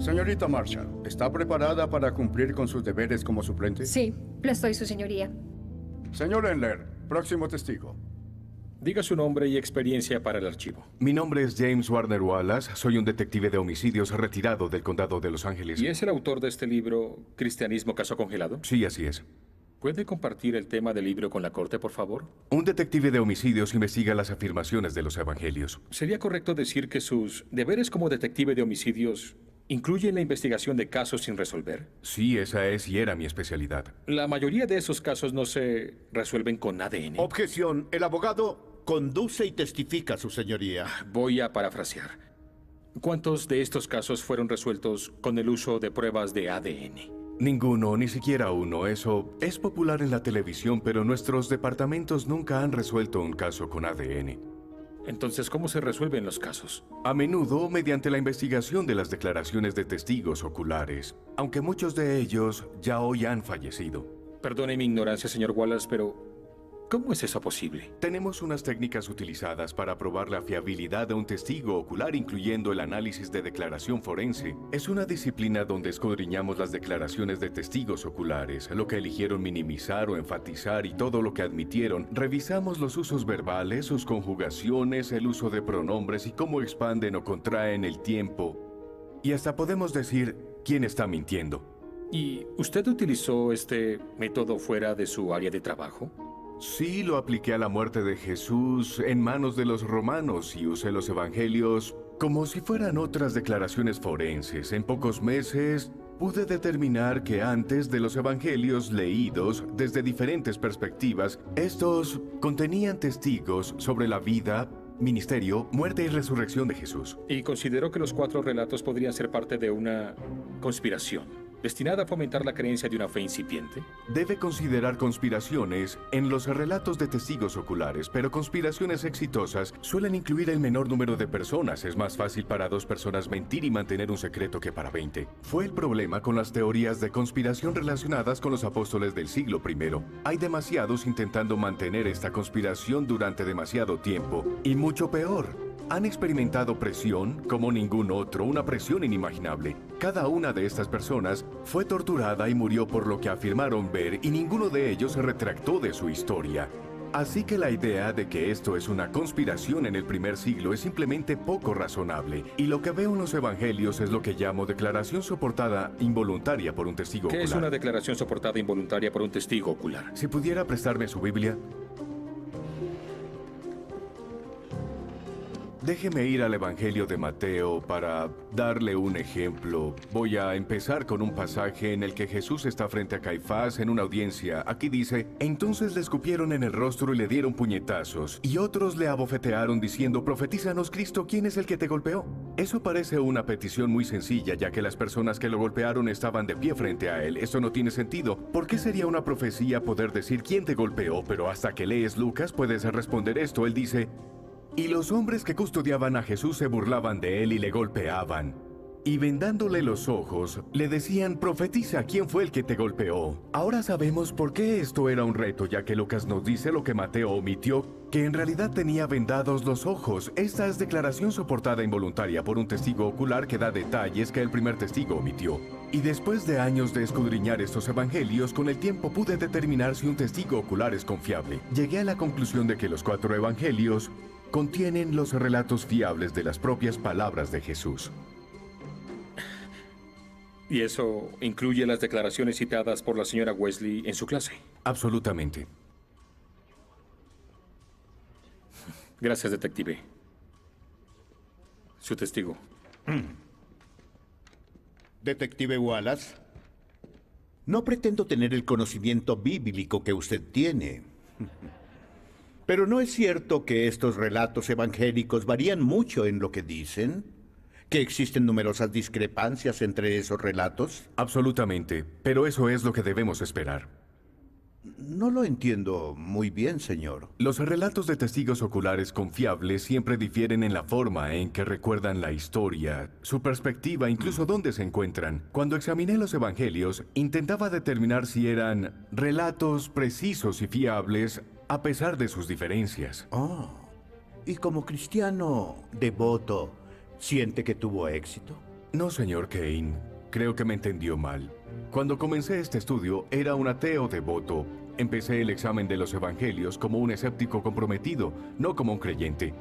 Señorita Marshall, ¿está preparada para cumplir con sus deberes como suplente? Sí, lo estoy, su señoría. Señor Endler, próximo testigo. Diga su nombre y experiencia para el archivo. Mi nombre es James Warner Wallace. Soy un detective de homicidios retirado del condado de Los Ángeles. ¿Y es el autor de este libro, Cristianismo Caso Congelado? Sí, así es. ¿Puede compartir el tema del libro con la corte, por favor? Un detective de homicidios investiga las afirmaciones de los evangelios. ¿Sería correcto decir que sus deberes como detective de homicidios incluyen la investigación de casos sin resolver? Sí, esa es y era mi especialidad. La mayoría de esos casos no se resuelven con ADN. Objeción. El abogado conduce y testifica, su señoría. Voy a parafrasear. ¿Cuántos de estos casos fueron resueltos con el uso de pruebas de ADN? Ninguno, ni siquiera uno. Eso es popular en la televisión, pero nuestros departamentos nunca han resuelto un caso con ADN. Entonces, ¿cómo se resuelven los casos? A menudo mediante la investigación de las declaraciones de testigos oculares, aunque muchos de ellos ya hoy han fallecido. Perdone mi ignorancia, señor Wallace, pero ¿cómo es eso posible? Tenemos unas técnicas utilizadas para probar la fiabilidad de un testigo ocular, incluyendo el análisis de declaración forense. Es una disciplina donde escudriñamos las declaraciones de testigos oculares, lo que eligieron minimizar o enfatizar y todo lo que admitieron. Revisamos los usos verbales, sus conjugaciones, el uso de pronombres y cómo expanden o contraen el tiempo. Y hasta podemos decir quién está mintiendo. ¿Y usted utilizó este método fuera de su área de trabajo? Sí, lo apliqué a la muerte de Jesús en manos de los romanos y usé los evangelios como si fueran otras declaraciones forenses. En pocos meses pude determinar que antes de los evangelios leídos desde diferentes perspectivas, estos contenían testigos sobre la vida, ministerio, muerte y resurrección de Jesús. Y consideró que los 4 relatos podrían ser parte de una conspiración destinada a fomentar la creencia de una fe incipiente. Debe considerar conspiraciones en los relatos de testigos oculares, pero conspiraciones exitosas suelen incluir el menor número de personas. Es más fácil para 2 personas mentir y mantener un secreto que para 20. Fue el problema con las teorías de conspiración relacionadas con los apóstoles del siglo I. Hay demasiados intentando mantener esta conspiración durante demasiado tiempo. Y mucho peor, han experimentado presión como ningún otro, una presión inimaginable. Cada una de estas personas fue torturada y murió por lo que afirmaron ver, y ninguno de ellos se retractó de su historia. Así que la idea de que esto es una conspiración en el primer siglo es simplemente poco razonable. Y lo que veo en los evangelios es lo que llamo declaración soportada involuntaria por un testigo ocular. ¿Qué es una declaración soportada involuntaria por un testigo ocular? Si pudiera prestarme su Biblia. Déjeme ir al Evangelio de Mateo para darle un ejemplo. Voy a empezar con un pasaje en el que Jesús está frente a Caifás en una audiencia. Aquí dice: entonces le escupieron en el rostro y le dieron puñetazos, y otros le abofetearon diciendo: profetízanos, Cristo, ¿quién es el que te golpeó? Eso parece una petición muy sencilla, ya que las personas que lo golpearon estaban de pie frente a él. Eso no tiene sentido. ¿Por qué sería una profecía poder decir quién te golpeó? Pero hasta que lees Lucas puedes responder esto. Él dice: y los hombres que custodiaban a Jesús se burlaban de él y le golpeaban. Y vendándole los ojos, le decían: profetiza, ¿quién fue el que te golpeó? Ahora sabemos por qué esto era un reto, ya que Lucas nos dice lo que Mateo omitió, que en realidad tenía vendados los ojos. Esta es declaración soportada involuntaria por un testigo ocular que da detalles que el primer testigo omitió. Y después de años de escudriñar estos evangelios, con el tiempo pude determinar si un testigo ocular es confiable. Llegué a la conclusión de que los 4 evangelios contienen los relatos fiables de las propias palabras de Jesús. ¿Y eso incluye las declaraciones citadas por la señora Wesley en su clase? Absolutamente. Gracias, detective. Su testigo. Detective Wallace, no pretendo tener el conocimiento bíblico que usted tiene. Pero ¿no es cierto que estos relatos evangélicos varían mucho en lo que dicen? ¿Que existen numerosas discrepancias entre esos relatos? Absolutamente, pero eso es lo que debemos esperar. No lo entiendo muy bien, señor. Los relatos de testigos oculares confiables siempre difieren en la forma en que recuerdan la historia, su perspectiva, incluso dónde se encuentran. Cuando examiné los evangelios, intentaba determinar si eran relatos precisos y fiables a pesar de sus diferencias. Oh, y como cristiano devoto, ¿siente que tuvo éxito? No, señor Kane. Creo que me entendió mal. Cuando comencé este estudio, era un ateo devoto. Empecé el examen de los evangelios como un escéptico comprometido, no como un creyente.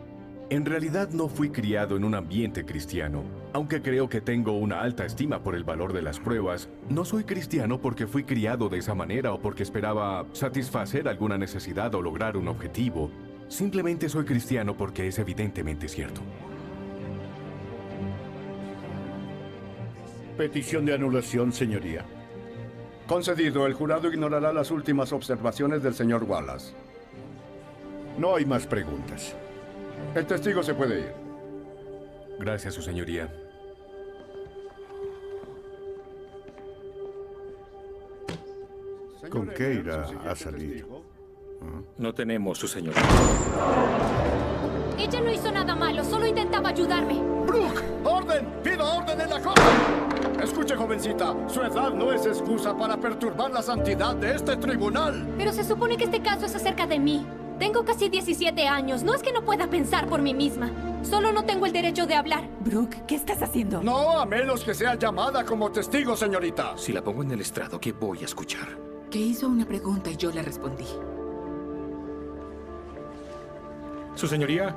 En realidad no fui criado en un ambiente cristiano. Aunque creo que tengo una alta estima por el valor de las pruebas, no soy cristiano porque fui criado de esa manera o porque esperaba satisfacer alguna necesidad o lograr un objetivo. Simplemente soy cristiano porque es evidentemente cierto. Petición de anulación, señoría. Concedido, el jurado ignorará las últimas observaciones del señor Wallace. No hay más preguntas. El testigo se puede ir. Gracias, su señoría. ¿Con qué irá a salir? No tenemos, su señoría. Ella no hizo nada malo, solo intentaba ayudarme. ¡Brooke! ¡Orden! ¡Pido orden en la corte! Escuche, jovencita, su edad no es excusa para perturbar la santidad de este tribunal. Pero se supone que este caso es acerca de mí. Tengo casi 17 años. No es que no pueda pensar por mí misma. Solo no tengo el derecho de hablar. Brooke, ¿qué estás haciendo? No, a menos que sea llamada como testigo, señorita. Si la pongo en el estrado, ¿qué voy a escuchar? Que hizo una pregunta y yo le respondí. Su señoría,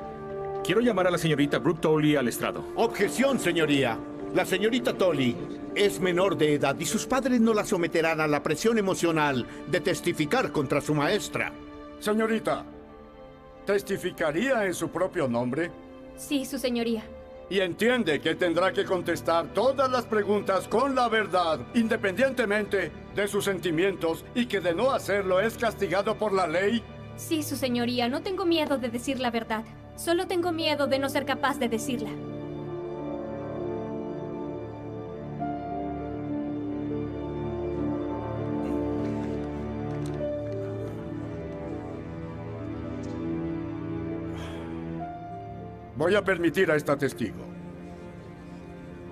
quiero llamar a la señorita Brooke Tolley al estrado. Objeción, señoría. La señorita Tolley es menor de edad y sus padres no la someterán a la presión emocional de testificar contra su maestra. Señorita, ¿testificaría en su propio nombre? Sí, su señoría. Y entiende que tendrá que contestar todas las preguntas con la verdad, independientemente de sus sentimientos, y que de no hacerlo es castigado por la ley. Sí, su señoría. No tengo miedo de decir la verdad. Solo tengo miedo de no ser capaz de decirla. Voy a permitir a esta testigo.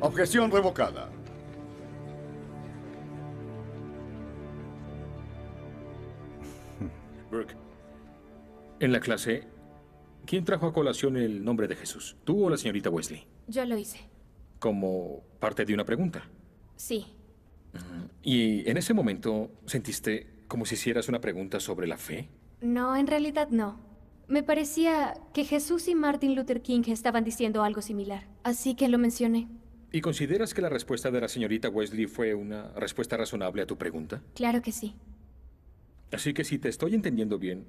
Objeción revocada. Brooke, en la clase, ¿quién trajo a colación el nombre de Jesús? ¿Tú o la señorita Wesley? Yo lo hice. Como parte de una pregunta. Sí. ¿Y en ese momento sentiste como si hicieras una pregunta sobre la fe? No, en realidad no. Me parecía que Jesús y Martin Luther King estaban diciendo algo similar. Así que lo mencioné. ¿Y consideras que la respuesta de la señorita Wesley fue una respuesta razonable a tu pregunta? Claro que sí. Así que si te estoy entendiendo bien,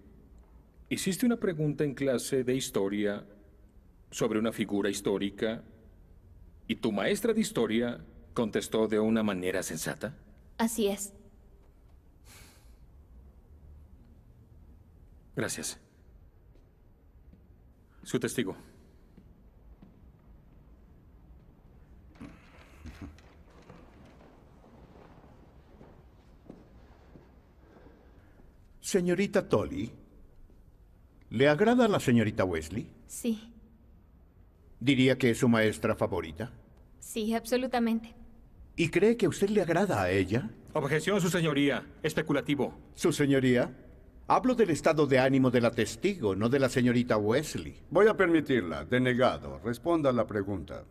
hiciste una pregunta en clase de historia sobre una figura histórica y tu maestra de historia contestó de una manera sensata. Así es. Gracias. Su testigo. Señorita Tolley, ¿le agrada a la señorita Wesley? Sí. ¿Diría que es su maestra favorita? Sí, absolutamente. ¿Y cree que a usted le agrada a ella? Objeción, su señoría. Especulativo. Su señoría, hablo del estado de ánimo de la testigo, no de la señorita Wesley. Voy a permitirla. Denegado. Responda a la pregunta.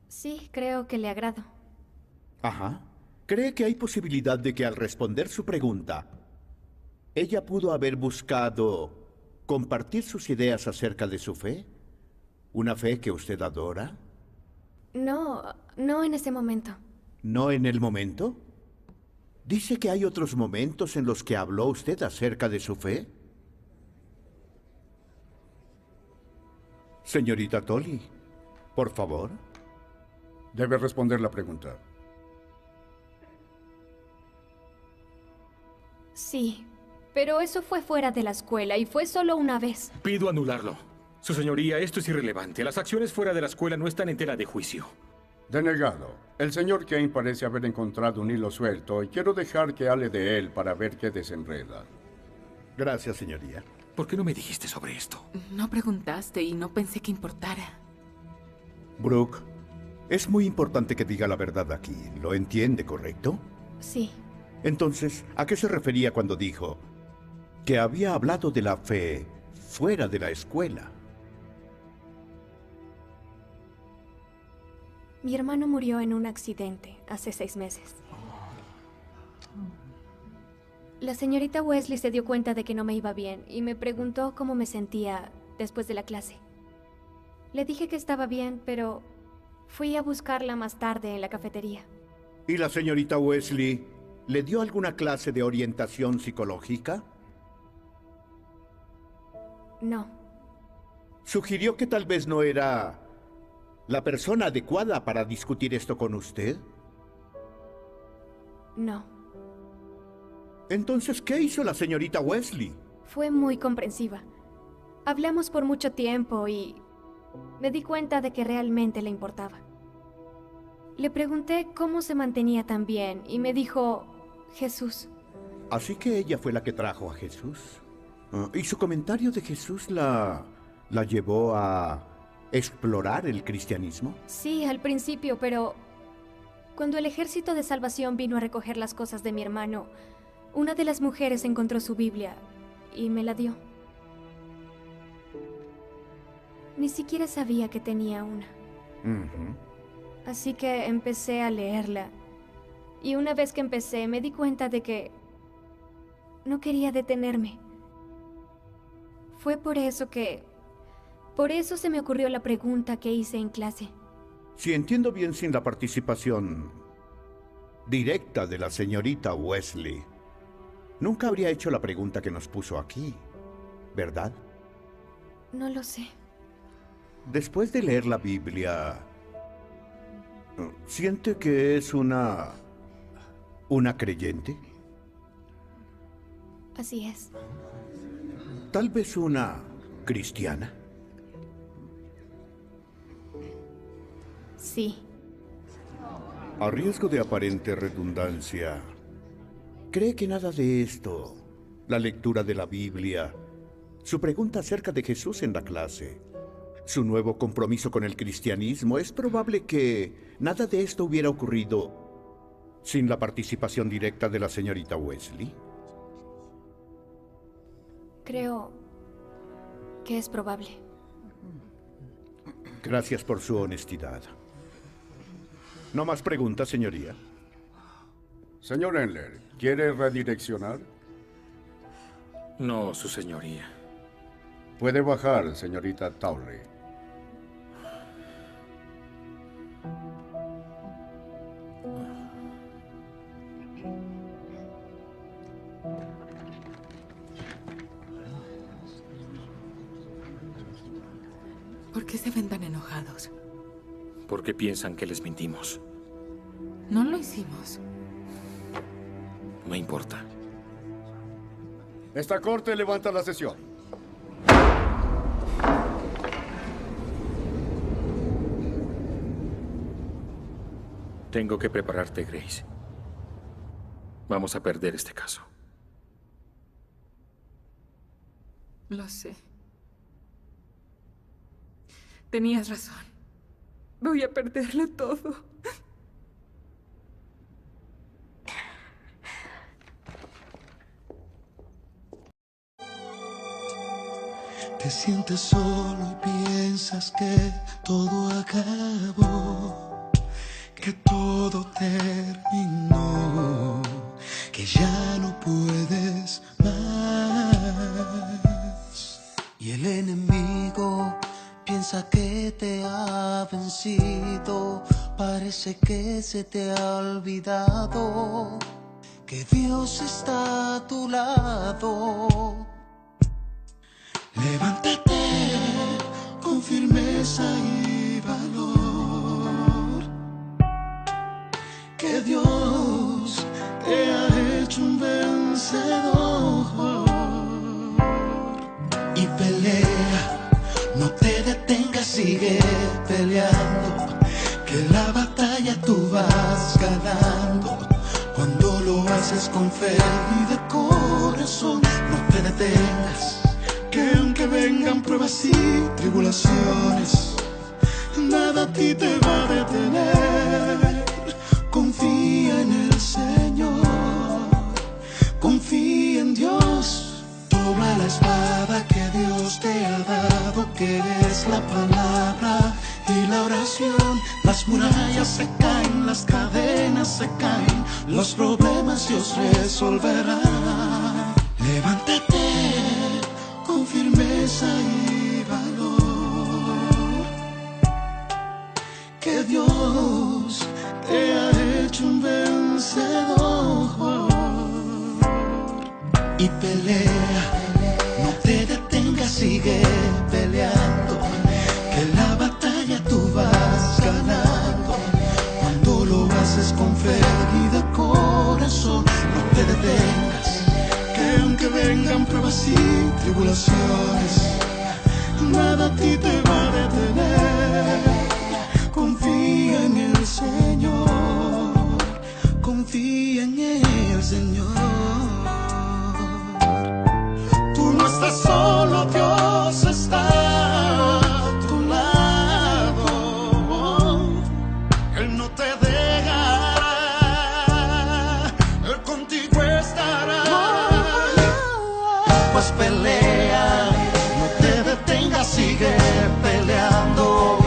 Sí, creo que le agrado. Ajá. ¿Cree que hay posibilidad de que al responder su pregunta, ella pudo haber buscado compartir sus ideas acerca de su fe? ¿Una fe que usted adora? No, no en ese momento. ¿No en el momento? ¿Dice que hay otros momentos en los que habló usted acerca de su fe? Señorita Tolley, por favor. Debe responder la pregunta. Sí, pero eso fue fuera de la escuela y fue solo una vez. Pido anularlo. Su señoría, esto es irrelevante. Las acciones fuera de la escuela no están en tela de juicio. Denegado. El señor Kane parece haber encontrado un hilo suelto y quiero dejar que hable de él para ver qué desenreda. Gracias, señoría. ¿Por qué no me dijiste sobre esto? No preguntaste y no pensé que importara. Brooke, es muy importante que diga la verdad aquí. ¿Lo entiende, correcto? Sí. Entonces, ¿a qué se refería cuando dijo que había hablado de la fe fuera de la escuela? Mi hermano murió en un accidente hace 6 meses. La señorita Wesley se dio cuenta de que no me iba bien y me preguntó cómo me sentía después de la clase. Le dije que estaba bien, pero fui a buscarla más tarde en la cafetería. ¿Y la señorita Wesley le dio alguna clase de orientación psicológica? No. ¿Sugirió que tal vez no era la persona adecuada para discutir esto con usted? No. Entonces, ¿qué hizo la señorita Wesley? Fue muy comprensiva. Hablamos por mucho tiempo y me di cuenta de que realmente le importaba. Le pregunté cómo se mantenía tan bien y me dijo, Jesús. Así que ella fue la que trajo a Jesús. ¿Y su comentario de Jesús la llevó a explorar el cristianismo? Sí, al principio, pero cuando el Ejército de Salvación vino a recoger las cosas de mi hermano, una de las mujeres encontró su Biblia y me la dio. Ni siquiera sabía que tenía una. Así que empecé a leerla. Y una vez que empecé, me di cuenta de que no quería detenerme. Fue por eso se me ocurrió la pregunta que hice en clase. Si entiendo bien, sin la participación directa de la señorita Wesley, nunca habría hecho la pregunta que nos puso aquí, ¿verdad? No lo sé. Después de leer la Biblia, ¿siente que es una creyente? Así es. ¿Tal vez una cristiana? Sí. A riesgo de aparente redundancia, ¿cree que nada de esto, la lectura de la Biblia, su pregunta acerca de Jesús en la clase, su nuevo compromiso con el cristianismo, es probable que nada de esto hubiera ocurrido sin la participación directa de la señorita Wesley? Creo que es probable. Gracias por su honestidad. ¿No más preguntas, señoría? Señor Enler, ¿quiere redireccionar? No, su señoría. Puede bajar, señorita Towley. ¿Por qué se ven tan enojados? Porque piensan que les mentimos. No lo hicimos. No importa. Esta corte levanta la sesión. Tengo que prepararte, Grace. Vamos a perder este caso. Lo sé. Tenías razón. Voy a perderlo todo. Te sientes solo y piensas que todo acabó, que todo terminó, que ya no puedes más. Y el enemigo piensa que te ha vencido, parece que se te ha olvidado que Dios está a tu lado. Levántate con firmeza y valor, que Dios te ha hecho un vencedor. Y pelea, no te detengas, sigue peleando, que la batalla tú vas ganando. Cuando lo haces con fe y de corazón, no te detengas, que aunque vengan pruebas y tribulaciones, nada a ti te va a detener. Confía en el Señor, confía en Dios. Toma la espada que Dios te ha dado, que es la palabra y la oración. La Las murallas se caen, las cadenas se caen, los problemas Dios resolverá. Levántate con firmeza y valor, que Dios te ha hecho un vencedor. Y pelea, no te detengas, sigue peleando, que la batalla tú vas ganando. Cuando lo haces con fe y de corazón, no te detengas, que aunque vengan pruebas y tribulaciones, nada a ti te va a detener. Confía en el Señor, confía en el Señor. Tú no estás solo, Dios está a tu lado. Él no te dejará, Él contigo estará. Pues pelea, no te detengas, sigue peleando,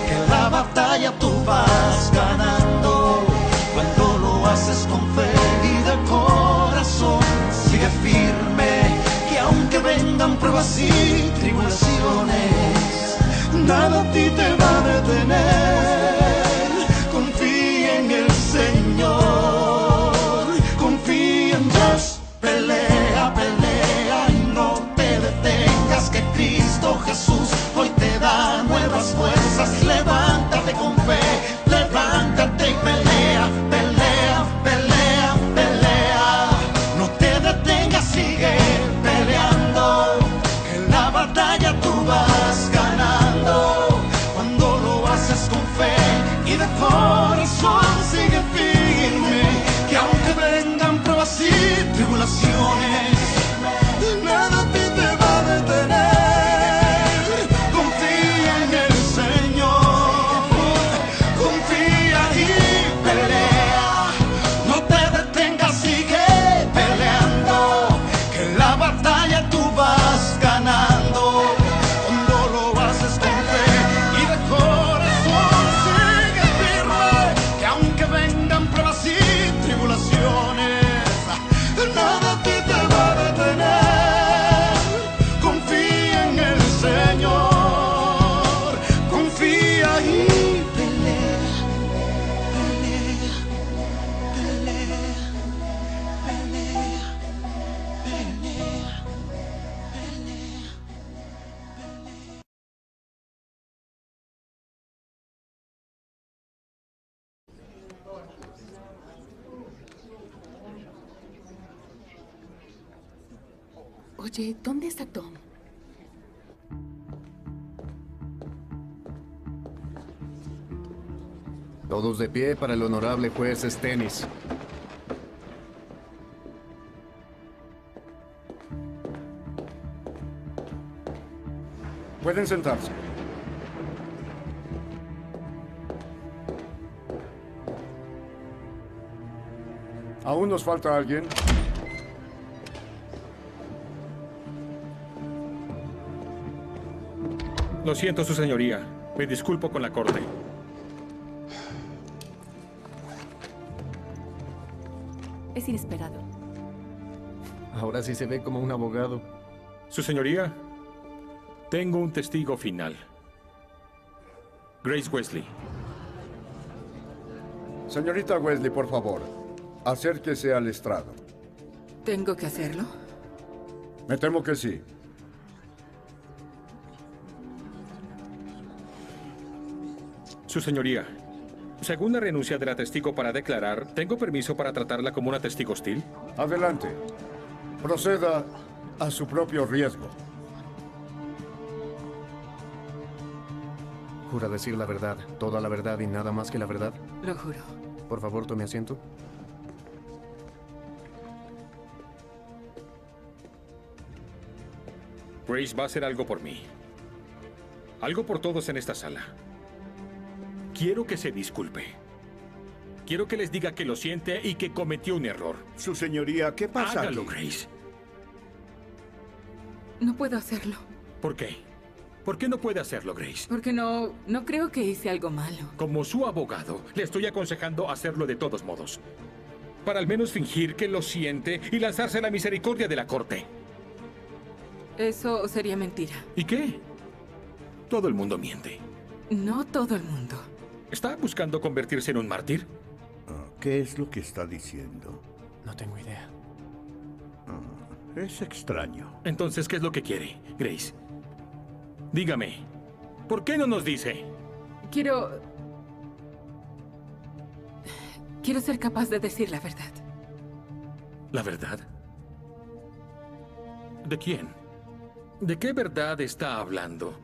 que la batalla tú vas ganando. Cuando lo haces con fe y de corazón, sigue firme, que aunque vengan pruebas y tribulaciones, nada a ti te va a detener. Confía en el Señor, confía en Dios. Pelea, pelea y no te detengas, que Cristo Jesús hoy te da nuevas fuerzas. Levántate con fe, levántate y pelea, pelea, pelea, pelea. No te detengas, sigue peleando, que la batalla tú vas ganando. Cuando lo haces con fe y de corazón, sigue firme, que aunque vengan pruebas y tribulaciones, nada a ti te va a detener. Confía en el Señor, confía y pelea. No te detengas, sigue peleando, que la batalla tú vas ganando. Cuando lo haces con fe y de corazón, sigue firme, que aunque vengan pruebas y tribulaciones, nada a ti te va a detener. Confía en el Señor, confía y pelea, pelea, pelea, pelea, pelea, pelea. Oye, ¿dónde está Tom? Todos de pie para el honorable juez Stennis. Pueden sentarse. ¿Aún nos falta alguien? Lo siento, su señoría. Me disculpo con la corte. Es inesperado. Ahora sí se ve como un abogado. Su señoría, tengo un testigo final. Grace Wesley. Señorita Wesley, por favor, acérquese al estrado. ¿Tengo que hacerlo? Me temo que sí. Su señoría, según la renuncia de la testigo para declarar, ¿tengo permiso para tratarla como una testigo hostil? Adelante. Proceda a su propio riesgo. ¿Jura decir la verdad, toda la verdad y nada más que la verdad? Lo juro. Por favor, tome asiento. Grace va a hacer algo por mí. Algo por todos en esta sala. Quiero que se disculpe. Quiero que les diga que lo siente y que cometió un error. Su señoría, ¿qué pasa Hágalo, aquí? Grace. No puedo hacerlo. ¿Por qué? ¿Por qué no puede hacerlo, Grace? Porque no creo que hice algo malo. Como su abogado, le estoy aconsejando hacerlo de todos modos. Para al menos fingir que lo siente y lanzarse a la misericordia de la corte. Eso sería mentira. ¿Y qué? Todo el mundo miente. No todo el mundo. ¿Está buscando convertirse en un mártir? ¿Qué es lo que está diciendo? No tengo idea. Es extraño. Entonces, ¿qué es lo que quiere, Grace? Dígame, ¿por qué no nos dice? Quiero ser capaz de decir la verdad. ¿La verdad? ¿De quién? ¿De qué verdad está hablando?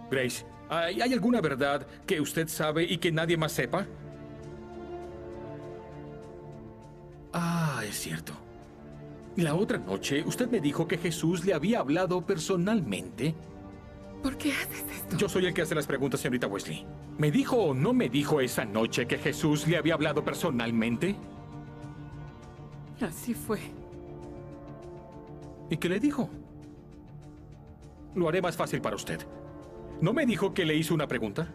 Grace, ¿hay alguna verdad que usted sabe y que nadie más sepa? Ah, es cierto. La otra noche usted me dijo que Jesús le había hablado personalmente. ¿Por qué haces esto? Yo soy el que hace las preguntas, señorita Wesley. ¿Me dijo o no me dijo esa noche que Jesús le había hablado personalmente? Así fue. ¿Y qué le dijo? Lo haré más fácil para usted. ¿No me dijo que le hizo una pregunta?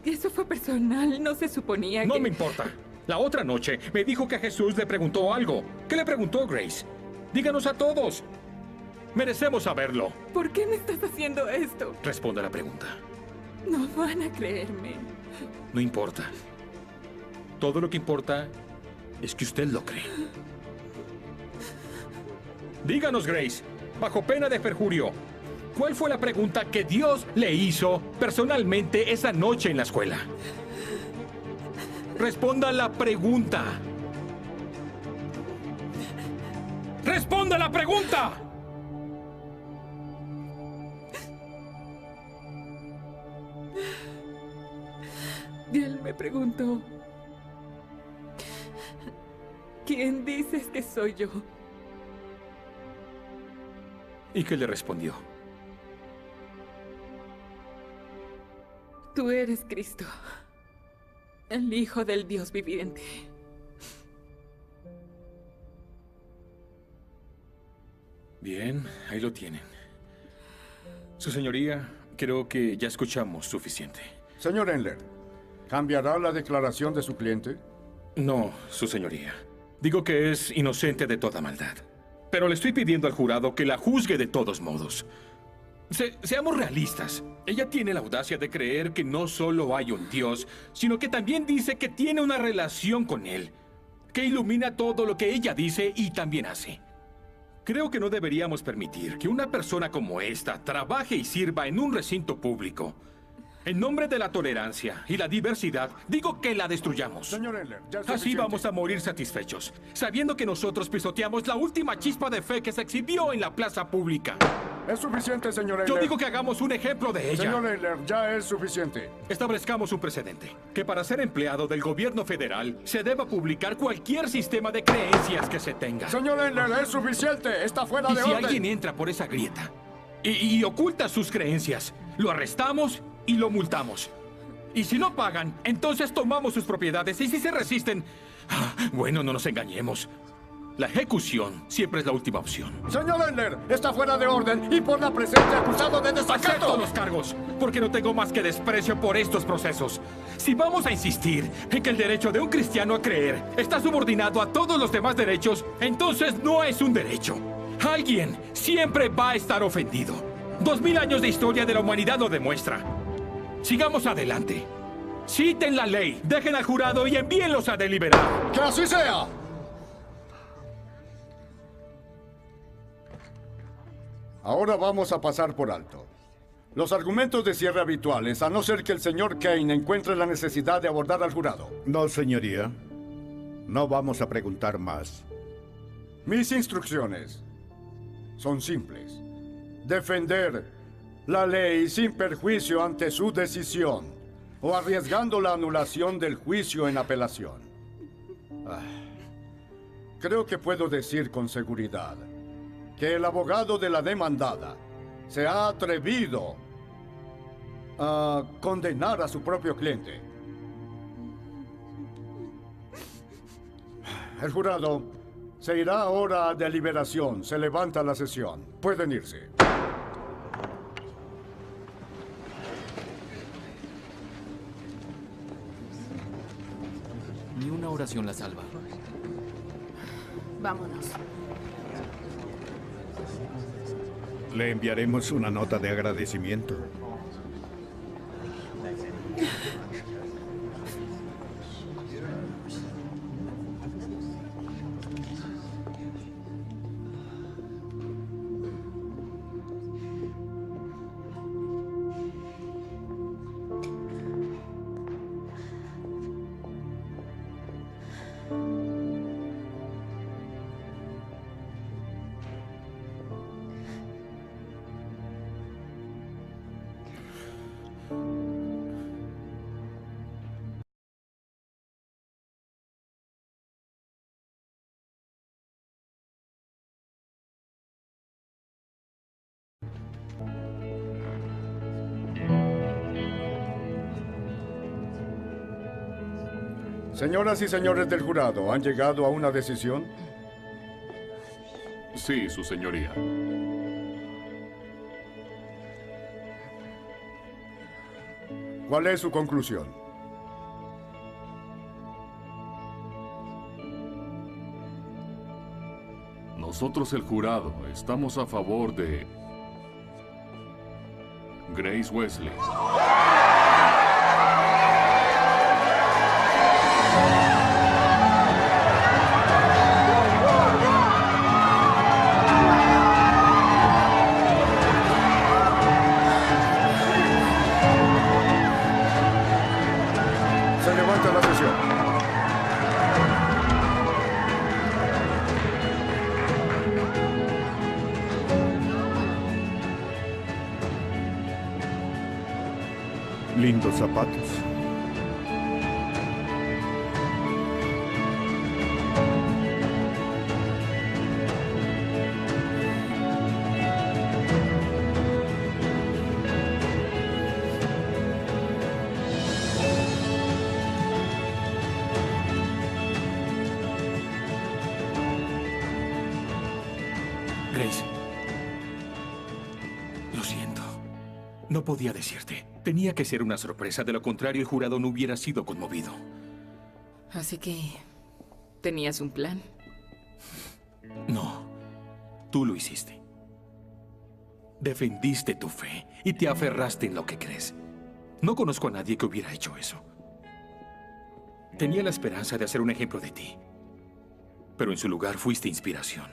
Eso fue personal, no se suponía que... No me importa. La otra noche me dijo que Jesús le preguntó algo. ¿Qué le preguntó, Grace? Díganos a todos. Merecemos saberlo. ¿Por qué me estás haciendo esto? Responda la pregunta. No van a creerme. No importa. Todo lo que importa es que usted lo cree. Díganos, Grace, bajo pena de perjurio, ¿cuál fue la pregunta que Dios le hizo personalmente esa noche en la escuela? Responda la pregunta. ¡Responda la pregunta! Él me preguntó, ¿quién dices que soy yo? ¿Y qué le respondió? Tú eres Cristo, el Hijo del Dios viviente. Bien, ahí lo tienen. Su señoría, creo que ya escuchamos suficiente. Señor Endler, ¿cambiará la declaración de su cliente? No, su señoría. Digo que es inocente de toda maldad. Pero le estoy pidiendo al jurado que la juzgue de todos modos. Seamos realistas. Ella tiene la audacia de creer que no solo hay un Dios, sino que también dice que tiene una relación con Él, que ilumina todo lo que ella dice y también hace. Creo que no deberíamos permitir que una persona como esta trabaje y sirva en un recinto público. En nombre de la tolerancia y la diversidad, digo que la destruyamos. Señor Endler, ya es Así suficiente. vamos a morir satisfechos, sabiendo que nosotros pisoteamos la última chispa de fe que se exhibió en la plaza pública. Es suficiente, señor Endler. Yo digo que hagamos un ejemplo de ella. Señor Endler, ya es suficiente. Establezcamos un precedente, que para ser empleado del gobierno federal se deba publicar cualquier sistema de creencias que se tenga. Señor Endler, es suficiente. Está fuera Y de si orden. alguien entra por esa grieta y oculta sus creencias, lo arrestamos y lo multamos. Y si no pagan, entonces tomamos sus propiedades. Y si se resisten, bueno, no nos engañemos. La ejecución siempre es la última opción. Señor Endler, está fuera de orden y por la presente acusado de desacato. Acepto los cargos, porque no tengo más que desprecio por estos procesos. Si vamos a insistir en que el derecho de un cristiano a creer está subordinado a todos los demás derechos, entonces no es un derecho. Alguien siempre va a estar ofendido. 2000 años de historia de la humanidad lo demuestra. Sigamos adelante. Citen la ley, dejen al jurado y envíenlos a deliberar. ¡Que así sea! Ahora vamos a pasar por alto los argumentos de cierre habituales, a no ser que el señor Kane encuentre la necesidad de abordar al jurado. No, señoría. No vamos a preguntar más. Mis instrucciones son simples. Defender la ley sin perjuicio ante su decisión o arriesgando la anulación del juicio en apelación. Creo que puedo decir con seguridad que el abogado de la demandada se ha atrevido a condenar a su propio cliente. El jurado se irá ahora a deliberación. Se levanta la sesión. Pueden irse. oración la salva. Vámonos. Le enviaremos una nota de agradecimiento. Señoras y señores del jurado, ¿han llegado a una decisión? Sí, su señoría. ¿Cuál es su conclusión? Nosotros, el jurado, estamos a favor de Grace Wesley. Se levanta la sesión. Lindos zapatos. Grace, lo siento. No podía decirte. Tenía que ser una sorpresa, de lo contrario el jurado no hubiera sido conmovido. Así que... ¿tenías un plan? No, tú lo hiciste. Defendiste tu fe y te aferraste en lo que crees. No conozco a nadie que hubiera hecho eso. Tenía la esperanza de hacer un ejemplo de ti, pero en su lugar fuiste inspiración.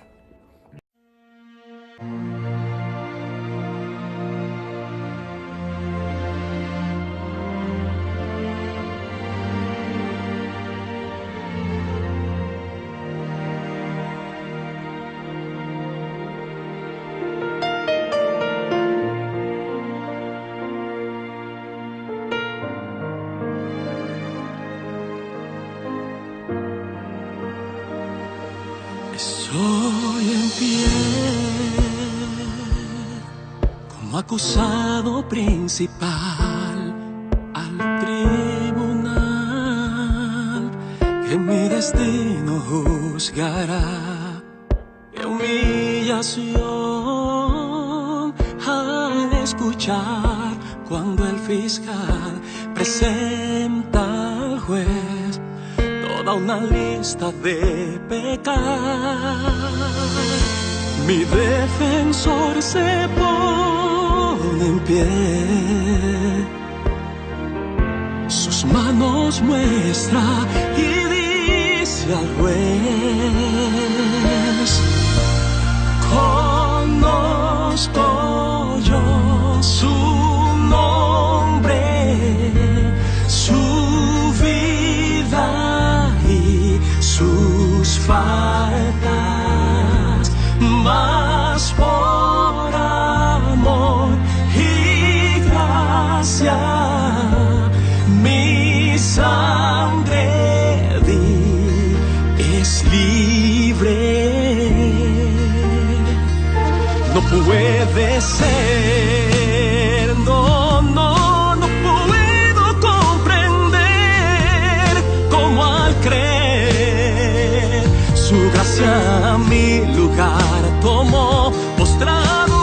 Estoy en pie como acusado principal al tribunal que mi destino juzgará. ¡Qué humillación al escuchar cuando el fiscal presenta al juez toda una lista de pecados! Mi defensor se pone en pie, sus manos muestra y dice al juez: conozco yo su nombre, su vida y sus faltas, mas por amor y gracia mi sangre di es libre. No puede ser, no puedo comprender cómo al creer su gracia mi lugar tomó. Postrado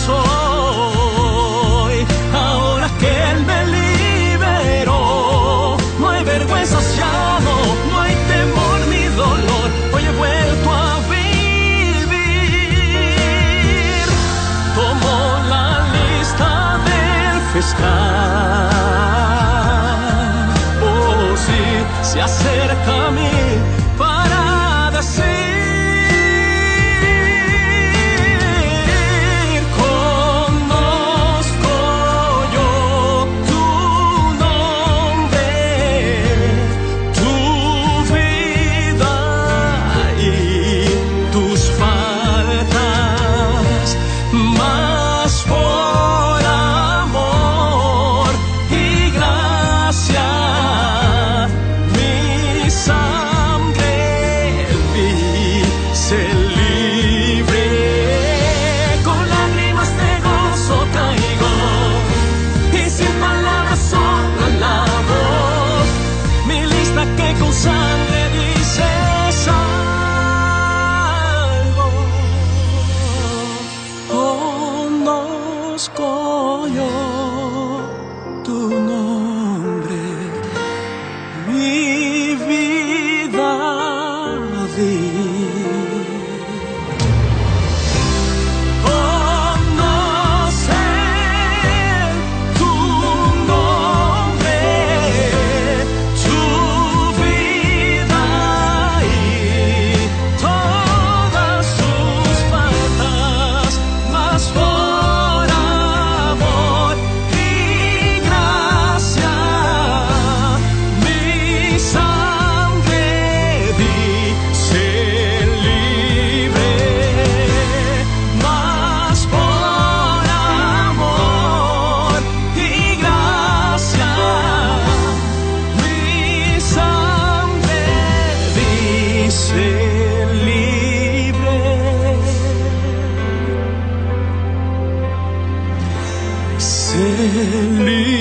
soy, ahora que él me liberó, no hay vergüenzas ya, no buscar. Oh sí, se acerca a mí para decir: conozco yo tu nombre, tu vida y tus faltas, mas por amor y gracia mi sangre vi ser libre. Con lágrimas de gozo caigo y sin palabras solo la voz, mi lista que con sangre dice salvo. Conozco yo tu nombre, mi vida di. Conocer tu nombre, tu vida y todas sus faltas, mas por amor y gracia mi sangre di ser libre, mas por amor y gracia mi sangre di ser libre. Ser libre.